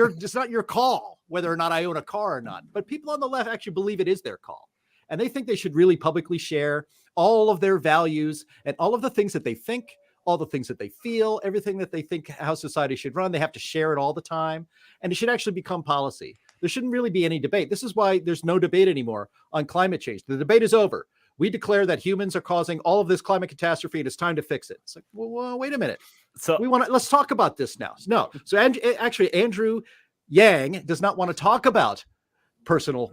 your call whether or not I own a car or not. But people on the left actually believe it is their call. And they think they should really publicly share all of their values and all of the things that they think, all the things that they feel, everything that they think how society should run. They have to share it all the time. And it should actually become policy. There shouldn't really be any debate. This is why there's no debate anymore on climate change. The debate is over. We declare that humans are causing all of this climate catastrophe and it's time to fix it. It's like, well, wait a minute. So let's talk about this now. No. So actually, Andrew Yang does not want to talk about personal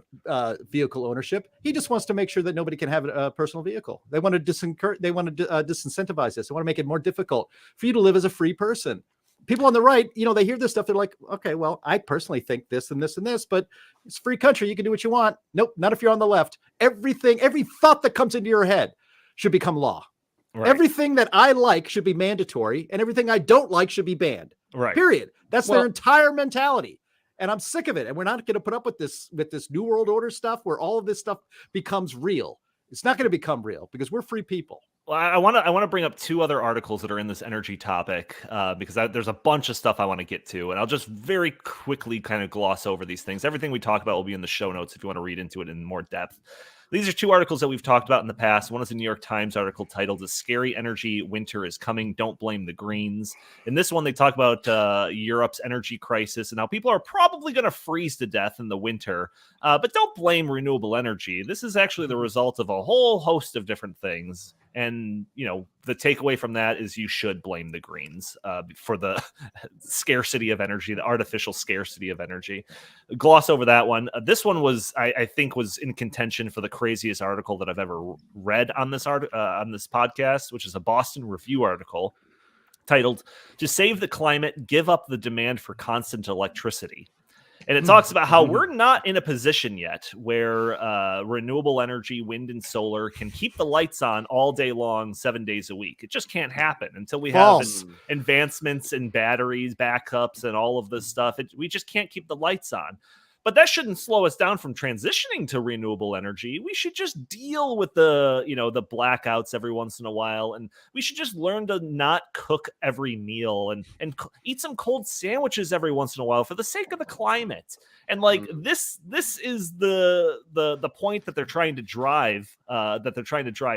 vehicle ownership. He just wants to make sure that nobody can have a personal vehicle. They want to disincentivize this. They want to make it more difficult for you to live as a free person. People on the right, they hear this stuff. They're like, okay, well, I personally think this and this and this, but it's a free country. You can do what you want. Nope, not if you're on the left. Every thought that comes into your head should become law. Right. Everything that I like should be mandatory, and everything I don't like should be banned. Right. Period. That's their entire mentality. And I'm sick of it. And we're not going to put up with this New World Order stuff where all of this stuff becomes real. It's not going to become real because we're free people. Well, I want to bring up two other articles that are in this energy topic because there's a bunch of stuff I want to get to, and I'll just very quickly kind of gloss over these things. Everything we talk about will be in the show notes if you want to read into it in more depth. These are two articles that we've talked about in the past. One is a New York Times article titled "A Scary Energy Winter is Coming. Don't Blame the Greens." In this one, they talk about Europe's energy crisis and how people are probably going to freeze to death in the winter. But don't blame renewable energy. This is actually the result of a whole host of different things. And, the takeaway from that is you should blame the Greens for the scarcity of energy, the artificial scarcity of energy. Gloss over that one. This one was, I think, was in contention for the craziest article that I've ever read on this podcast, which is a Boston Review article titled "To Save the Climate, Give Up the Demand for Constant Electricity." And it talks about how we're not in a position yet where renewable energy, wind and solar can keep the lights on all day long, 7 days a week. It just can't happen until we have advancements in batteries, backups, and all of this stuff. We just can't keep the lights on. But that shouldn't slow us down from transitioning to renewable energy. We should just deal with the blackouts every once in a while, and we should just learn to not cook every meal and eat some cold sandwiches every once in a while for the sake of the climate. And this is the point that they're trying to drive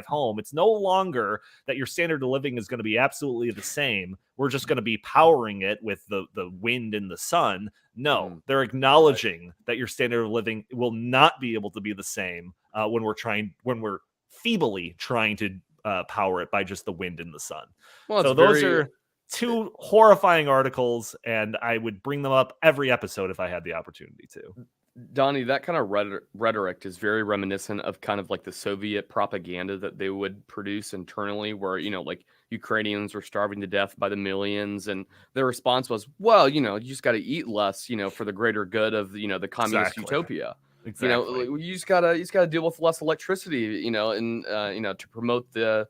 home. It's no longer that your standard of living is going to be absolutely the same. We're just going to be powering it with the wind and the sun. No, they're acknowledging that your standard of living will not be able to be the same when we're feebly trying to power it by just the wind and the sun. Well, so those are two horrifying articles, and I would bring them up every episode if I had the opportunity to. Donnie, that kind of rhetoric is very reminiscent of kind of like the Soviet propaganda that they would produce internally, where, like Ukrainians were starving to death by the millions. And their response was, well, you just got to eat less, for the greater good of, the communist utopia. Exactly. You just gotta deal with less electricity, and to promote the,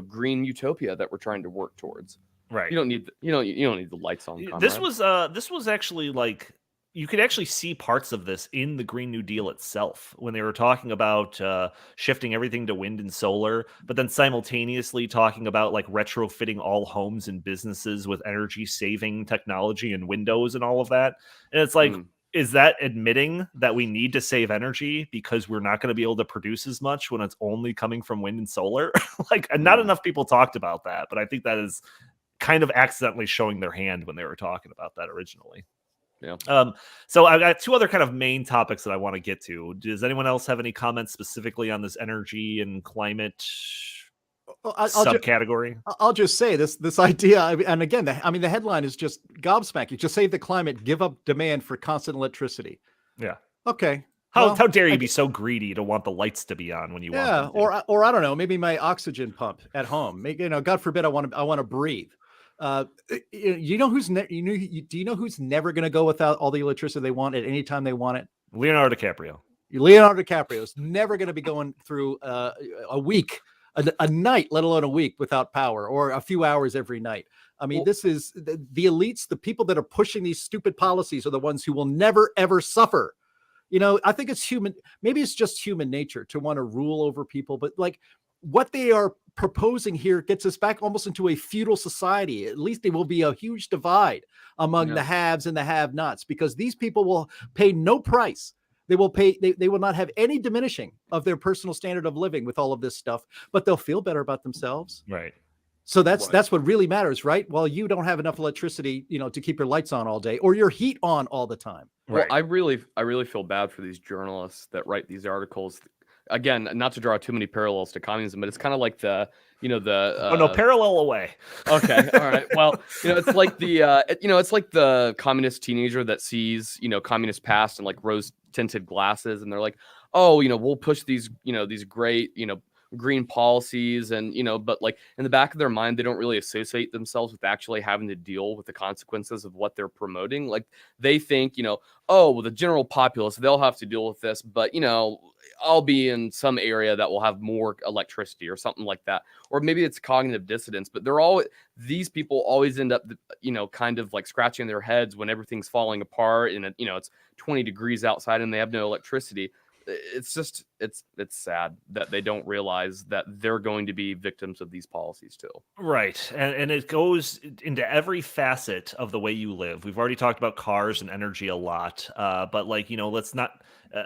green utopia that we're trying to work towards. Right. You don't need the lights on. Comrade. This was actually like, you could actually see parts of this in the Green New Deal itself when they were talking about shifting everything to wind and solar, but then simultaneously talking about like retrofitting all homes and businesses with energy saving technology and windows and all of that. And it's like, is that admitting that we need to save energy because we're not going to be able to produce as much when it's only coming from wind and solar? Not enough people talked about that, but I think that is kind of accidentally showing their hand when they were talking about that originally. Yeah. So I've got two other kind of main topics that I want to get to. Does anyone else have any comments specifically on this energy and climate subcategory? I'll just say this idea, and again, the headline is just gobsmacking. Just save the climate, give up demand for constant electricity. Yeah. Okay. How dare you be so greedy to want the lights to be on when you want them to? or I don't know, maybe my oxygen pump at home. God forbid I want to breathe. Do you know who's never going to go without all the electricity they want at any time they want it? Leonardo DiCaprio. Leonardo DiCaprio is never going to be going through a week, a night, let alone a week without power, or a few hours every night. I mean, this is the elites, the people that are pushing these stupid policies are the ones who will never, ever suffer. I think it's human. Maybe it's just human nature to want to rule over people, but like what they are proposing here gets us back almost into a feudal society. At least there will be a huge divide among the haves and the have-nots, because these people will pay no price. They will pay. They will not have any diminishing of their personal standard of living with all of this stuff, but they'll feel better about themselves. Right. So that's what really matters, right? Well, you don't have enough electricity, to keep your lights on all day or your heat on all the time. Well, I really feel bad for these journalists that write these articles. Again, not to draw too many parallels to communism, but it's kind of like parallel away. Okay, all right. Well, it's like it's like the communist teenager that sees, communist past and like rose tinted glasses, and they're like, oh, we'll push these, these great, green policies, and but like in the back of their mind they don't really associate themselves with actually having to deal with the consequences of what they're promoting. Like they think, oh, well, the general populace, they'll have to deal with this, but I'll be in some area that will have more electricity or something like that. Or maybe it's cognitive dissonance, but these people always end up kind of like scratching their heads when everything's falling apart and it's 20 degrees outside and they have no electricity. it's just it's sad that they don't realize that they're going to be victims of these policies too. Right. And it goes into every facet of the way you live. We've already talked about cars and energy a lot. But like, let's not,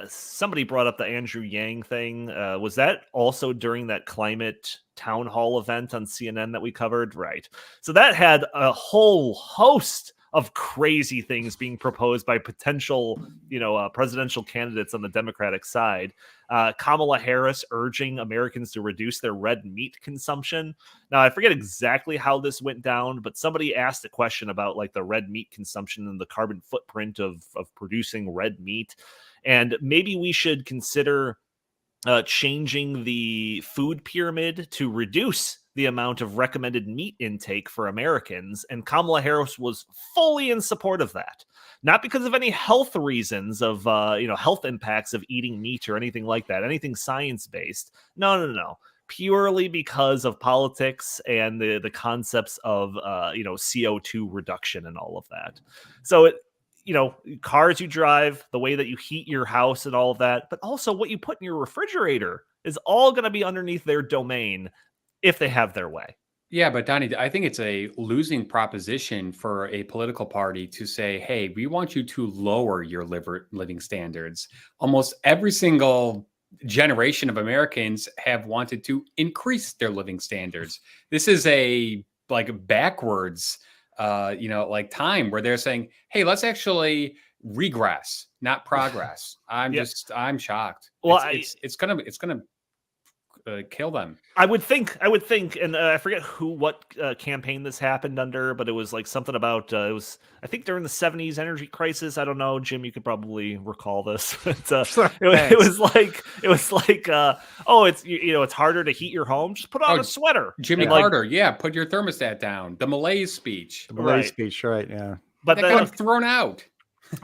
somebody brought up the Andrew Yang thing. Was that also during that climate town hall event on CNN that we covered? Right. So that had a whole host of crazy things being proposed by potential, presidential candidates on the Democratic side. Kamala Harris urging Americans to reduce their red meat consumption. Now, I forget exactly how this went down, but somebody asked a question about like the red meat consumption and the carbon footprint of producing red meat. And maybe we should consider changing the food pyramid to reduce the amount of recommended meat intake for Americans. And Kamala Harris was fully in support of that. Not because of any health reasons of, health impacts of eating meat or anything like that, anything science-based. No. Purely because of politics and the concepts of, CO2 reduction and all of that. So cars you drive, the way that you heat your house and all of that, but also what you put in your refrigerator is all going to be underneath their domain if they have their way. Yeah, but Donnie, I think it's a losing proposition for a political party to say, hey, we want you to lower your living standards. Almost every single generation of Americans have wanted to increase their living standards. This is a backwards time where they're saying, hey, let's actually regress, not progress. I'm shocked. Well, it's gonna kill them. I would think, and I forget what campaign this happened under, but it was like something about it was, I think, during the 70s energy crisis. I don't know, Jim, you could probably recall this. But, it was like it's harder to heat your home. Just put on a sweater. Jimmy Carter, put your thermostat down. The Malaise speech. Right? Yeah, but that got thrown out.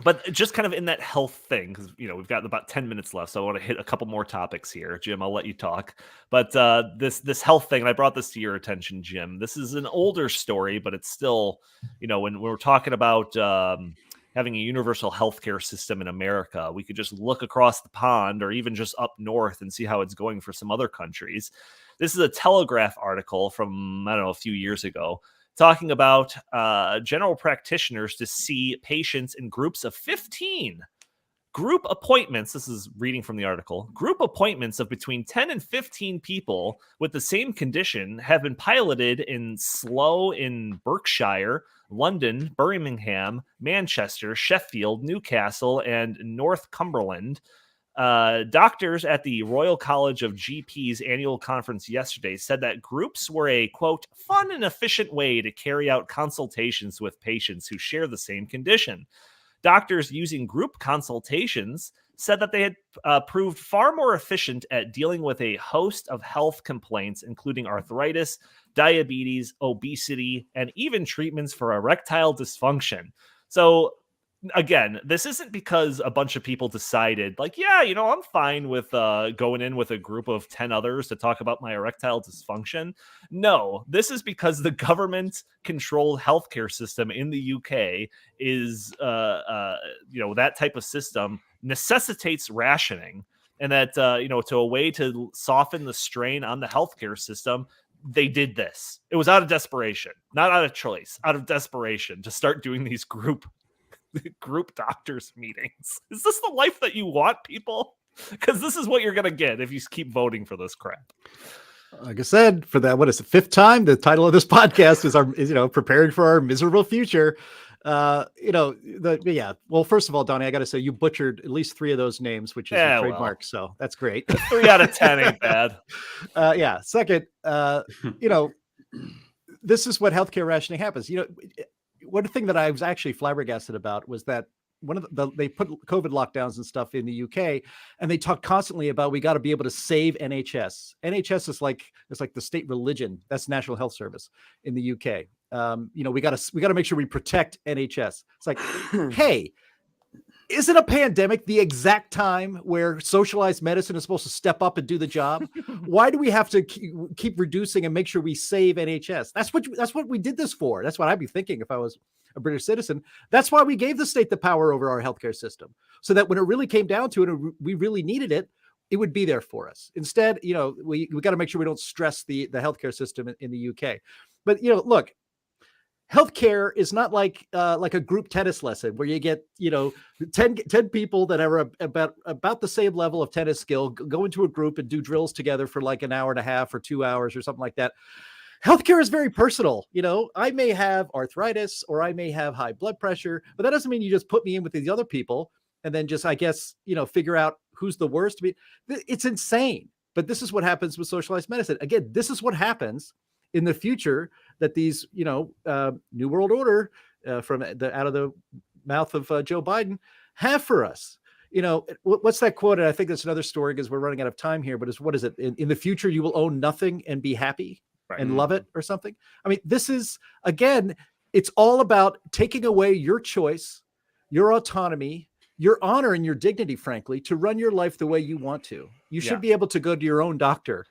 But just kind of in that health thing, because we've got about 10 minutes left, so I want to hit a couple more topics here. Jim, I'll let you talk. But this health thing, and I brought this to your attention, Jim. This is an older story, but it's still, when we're talking about having a universal healthcare system in America, we could just look across the pond or even just up north and see how it's going for some other countries. This is a Telegraph article from, a few years ago, talking about general practitioners to see patients in groups of 15. Group appointments, this is reading from the article, group appointments of between 10 and 15 people with the same condition have been piloted in Slough in Berkshire, London, Birmingham, Manchester, Sheffield, Newcastle, and Northumberland. Doctors at the Royal College of GPs annual conference yesterday said that groups were a, quote, fun and efficient way to carry out consultations with patients who share the same condition. Doctors using group consultations said that they had proved far more efficient at dealing with a host of health complaints, including arthritis, diabetes, obesity, and even treatments for erectile dysfunction. So again, this isn't because a bunch of people decided, I'm fine with going in with a group of 10 others to talk about my erectile dysfunction. No, this is because the government-controlled healthcare system in the UK is, that type of system necessitates rationing, and that, to a way to soften the strain on the healthcare system, they did this. It was out of desperation, not out of choice, out of desperation to start doing these group doctors meetings. Is this the life that you want, people? Because this is what you're going to get if you keep voting for this crap. Like I said, for that, what is the fifth time? The title of this podcast is preparing for our miserable future. Well, first of all, Donnie, I got to say you butchered at least 3 of those names, which is a trademark. So that's great. 3 out of 10 ain't bad. Second, this is what healthcare rationing happens. One thing that I was actually flabbergasted about was that they put COVID lockdowns and stuff in the UK, and they talk constantly about we got to be able to save NHS. NHS is like the state religion. That's National Health Service in the UK. We got to make sure we protect NHS. It's like, hey, Isn't a pandemic the exact time where socialized medicine is supposed to step up and do the job? Why do we have to keep reducing and make sure we save NHS? That's what we did this for. That's what I'd be thinking if I was a British citizen. That's why we gave the state the power over our healthcare system, so that when it really came down to it, and we really needed it, it would be there for us. Instead, we got to make sure we don't stress the healthcare system in the UK. But look, healthcare is not like a group tennis lesson where you get 10 people that are about the same level of tennis skill, go into a group and do drills together for like an hour and a half or 2 hours or something like that. Healthcare is very personal. I may have arthritis or I may have high blood pressure, but that doesn't mean you just put me in with these other people and then just, I guess, figure out who's the worst. It's insane. But this is what happens with socialized medicine. Again, this is what happens in the future that these, New World Order from out of the mouth of Joe Biden have for us. What's that quote? And I think that's another story because we're running out of time here. But what is it? In the future, you will own nothing and be happy and love it or something. I mean, this is, again, it's all about taking away your choice, your autonomy, your honor and your dignity, frankly, to run your life the way you want to. You should be able to go to your own doctor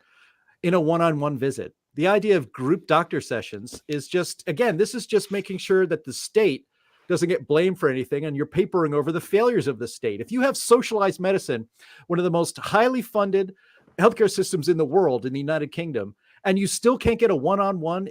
in a one-on-one visit. The idea of group doctor sessions is just, again, this is just making sure that the state doesn't get blamed for anything and you're papering over the failures of the state. If you have socialized medicine, one of the most highly funded healthcare systems in the world in the United Kingdom, and you still can't get a one-on-one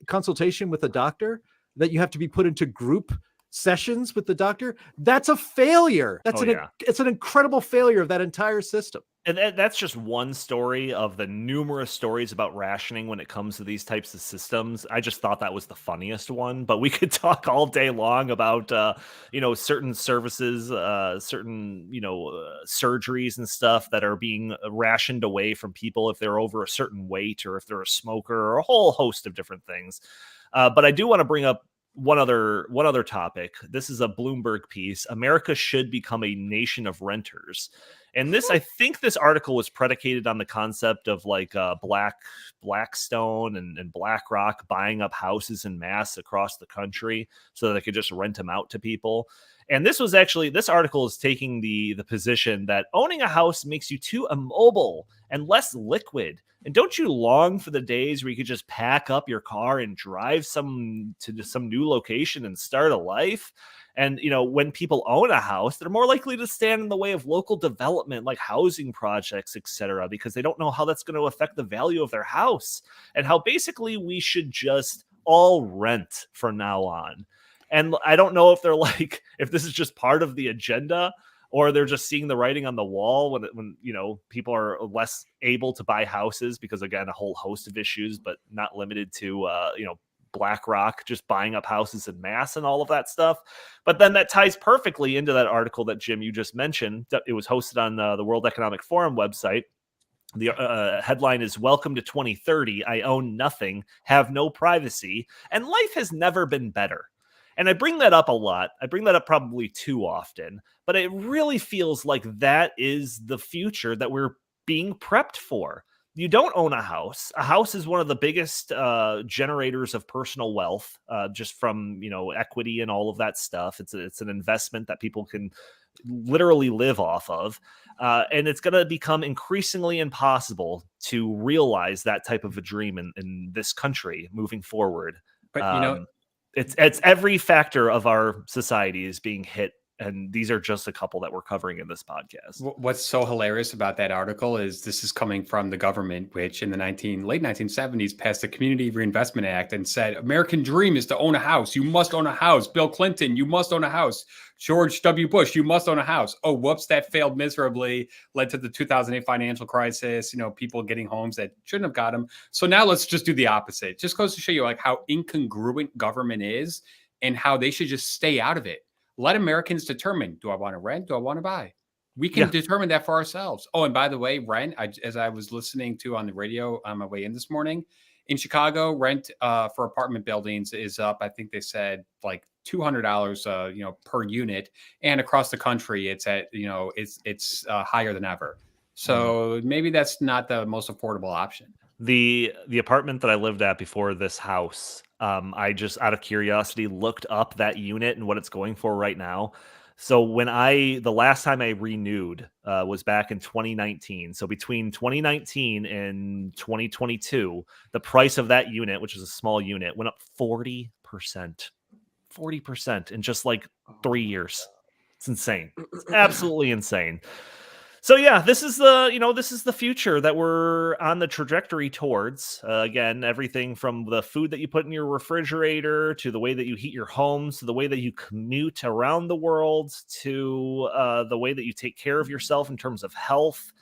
consultation with a doctor, that you have to be put into group sessions with the doctor, that's a failure. It's an incredible failure of that entire system. And that's just one story of the numerous stories about rationing when it comes to these types of systems. I just thought that was the funniest one, but we could talk all day long about, certain services, certain, surgeries and stuff that are being rationed away from people if they're over a certain weight or if they're a smoker or a whole host of different things. But I do want to bring up one other topic. This is a Bloomberg piece. America should become a nation of renters. And I think this article was predicated on the concept of like Blackstone and BlackRock buying up houses en masse across the country so that they could just rent them out to people. And this article is taking the position that owning a house makes you too immobile and less liquid. And don't you long for the days where you could just pack up your car and drive to some new location and start a life? And, when people own a house, they're more likely to stand in the way of local development, like housing projects, etc., because they don't know how that's going to affect the value of their house and how basically we should just all rent from now on. And I don't know if they're if this is just part of the agenda or they're just seeing the writing on the wall when people are less able to buy houses because, again, a whole host of issues, but not limited to, BlackRock just buying up houses en masse and all of that stuff. But then that ties perfectly into that article that, Jim, you just mentioned. It was hosted on the World Economic Forum website. The headline is "Welcome to 2030. I own nothing, have no privacy, and life has never been better." And I bring that up a lot. I bring that up probably too often, but it really feels like that is the future that we're being prepped for. You don't own a house. A house is one of the biggest generators of personal wealth, just from equity and all of that stuff. It's an investment that people can literally live off of, and it's going to become increasingly impossible to realize that type of a dream in this country moving forward. But it's every factor of our society is being hit. And these are just a couple that we're covering in this podcast. What's so hilarious about that article is this is coming from the government, which in the late 1970s passed the Community Reinvestment Act and said, American dream is to own a house. You must own a house. Bill Clinton, you must own a house. George W. Bush, you must own a house. Oh, whoops, that failed miserably, led to the 2008 financial crisis, people getting homes that shouldn't have got them. So now let's just do the opposite. It just goes to show you how incongruent government is and how they should just stay out of it. Let Americans determine, do I want to rent? Do I want to buy? We can determine that for ourselves. Oh, and by the way, rent, as I was listening to on the radio on my way in this morning, in Chicago, rent for apartment buildings is up. I think they said like $200, per unit. And across the country, it's at, it's higher than ever. So maybe that's not the most affordable option. The apartment that I lived at before this house, I just out of curiosity looked up that unit and what it's going for right now. So the last time I renewed was back in 2019. So between 2019 and 2022, the price of that unit, which is a small unit, went up 40%. 40% in just like 3 years. It's insane. It's absolutely insane. So yeah, this is the future that we're on the trajectory towards. Again, everything from the food that you put in your refrigerator to the way that you heat your homes, to the way that you commute around the world, to the way that you take care of yourself in terms of health,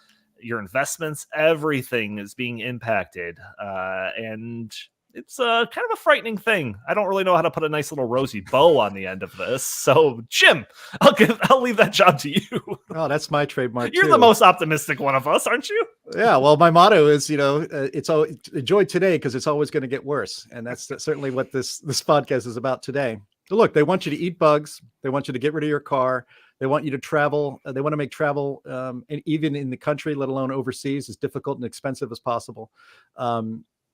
your investments. Everything is being impacted, and it's kind of a frightening thing. I don't really know how to put a nice little rosy bow on the end of this. So, Jim, I'll leave that job to you. Oh, that's my trademark. You're too. the most optimistic one of us, aren't you? Yeah. Well, my motto is, it's enjoy today because it's always going to get worse, and that's certainly what this podcast is about today. So look, they want you to eat bugs. They want you to get rid of your car. They want you to travel. They want to make travel, and even in the country, let alone overseas, as difficult and expensive as possible.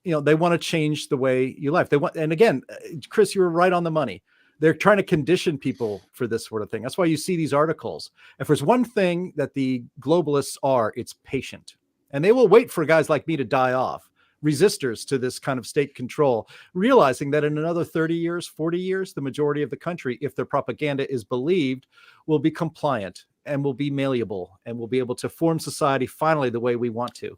They want to change the way you live. And again, Chris, you were right on the money. They're trying to condition people for this sort of thing. That's why you see these articles. If there's one thing that the globalists are, it's patient. And they will wait for guys like me to die off, resistors to this kind of state control, realizing that in another 30 years, 40 years, the majority of the country, if their propaganda is believed, will be compliant and will be malleable and will be able to form society finally the way we want to.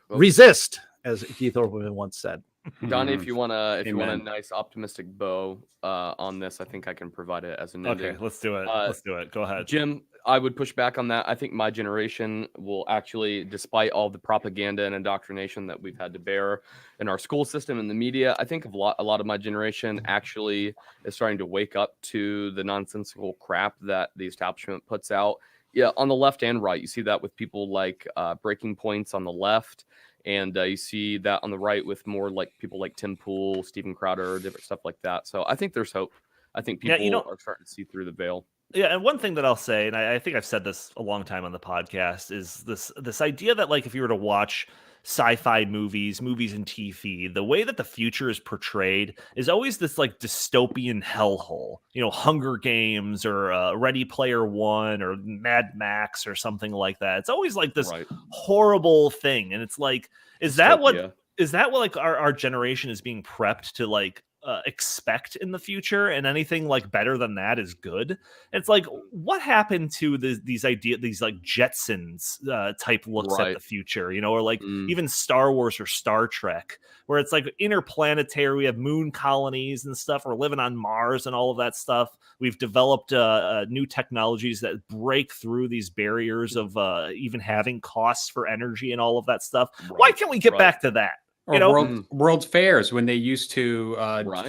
Resist, as Keith Olbermann once said. Donnie, if you want a nice optimistic bow on this, I think I can provide it as an ending. Okay, let's do it. Let's do it. Go ahead, Jim. I would push back on that. I think my generation will actually, despite all the propaganda and indoctrination that we've had to bear in our school system and the media, I think a lot of my generation actually is starting to wake up to the nonsensical crap that the establishment puts out. Yeah, on the left and right, you see that with people like Breaking Points on the left. And you see that on the right with more like people like Tim Pool, Steven Crowder, different stuff like that. So I think there's hope. I think people are starting to see through the veil. Yeah, and one thing that I'll say, and I think I've said this a long time on the podcast, is this idea that like if you were to watch sci-fi movies and TV, the way that the future is portrayed is always this like dystopian hellhole. Hunger Games or Ready Player One or Mad Max or something like that. It's always like this horrible thing, and it's like, is that what like our generation is being prepped to like expect in the future, and anything like better than that is good? It's like, what happened to these like Jetsons type looks at the future, or like even Star Wars or Star Trek, where it's like interplanetary, we have moon colonies and stuff, we're living on Mars and all of that stuff. We've developed new technologies that break through these barriers of even having costs for energy and all of that stuff. Why can't we get back to that? Or World's Fairs, when they used to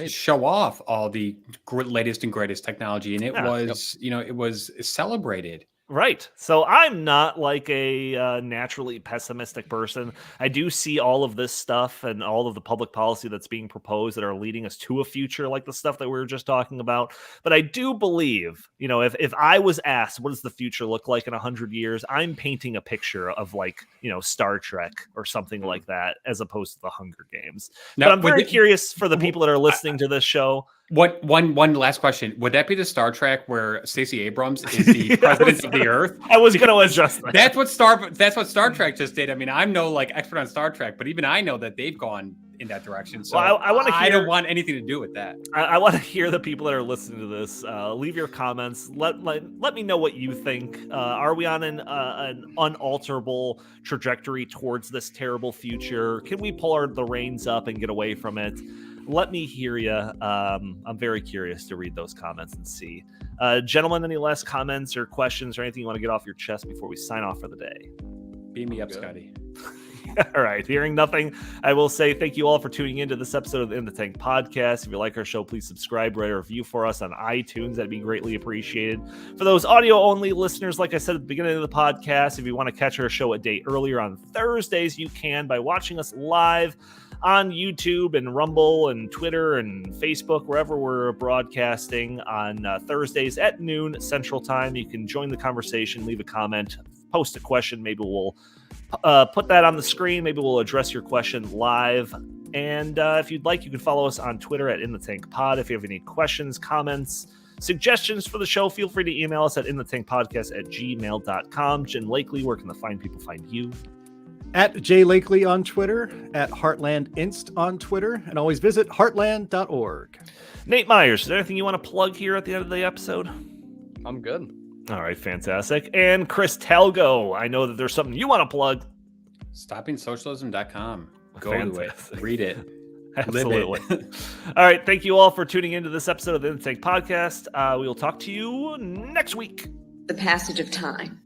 show off all the latest and greatest technology, and it was celebrated. Right. So I'm not like a naturally pessimistic person. I do see all of this stuff and all of the public policy that's being proposed that are leading us to a future like the stuff that we were just talking about. But I do believe, if I was asked, what does the future look like in 100 years? I'm painting a picture of like, Star Trek or something like that, as opposed to the Hunger Games. Now, but I'm very curious for the people that are listening to this show. One last question. Would that be the Star Trek where Stacey Abrams is the president of the Earth? I was going to adjust that. That's what Star Trek just did. I mean, I'm no like expert on Star Trek, but even I know that they've gone in that direction. So I don't want anything to do with that. I want to hear the people that are listening to this. Leave your comments. Let me know what you think. Are we on an unalterable trajectory towards this terrible future? Can we pull the reins up and get away from it? Let me hear you. I'm very curious to read those comments and see. Gentlemen, any last comments or questions or anything you want to get off your chest before we sign off for the day? Beam me up, Scotty. All right. Hearing nothing, I will say thank you all for tuning into this episode of the In the Tank podcast. If you like our show, please subscribe, write a review for us on iTunes. That'd be greatly appreciated. For those audio-only listeners, like I said at the beginning of the podcast, if you want to catch our show a day earlier on Thursdays, you can by watching us live on YouTube and Rumble and Twitter and Facebook, wherever we're broadcasting on Thursdays at noon Central Time. You can join the conversation, leave a comment, post a question. Maybe we'll put that on the screen. Maybe we'll address your question live. And if you'd like, you can follow us on Twitter at In The Tank Pod. If you have any questions, comments, suggestions for the show, feel free to email us at inthetankpodcast@gmail.com. Jen Lakely, where can the fine people find you? At Jay Lakely on Twitter, at Heartland Inst on Twitter, and always visit heartland.org. Nate Myers, is there anything you want to plug here at the end of the episode? I'm good. All right, fantastic. And Chris Talgo, I know that there's something you want to plug. StoppingSocialism.com. Go Fantastic. to it. Read it. Absolutely. Live it. All right, thank you all for tuning into this episode of the Intake Podcast. We will talk to you next week. The passage of time.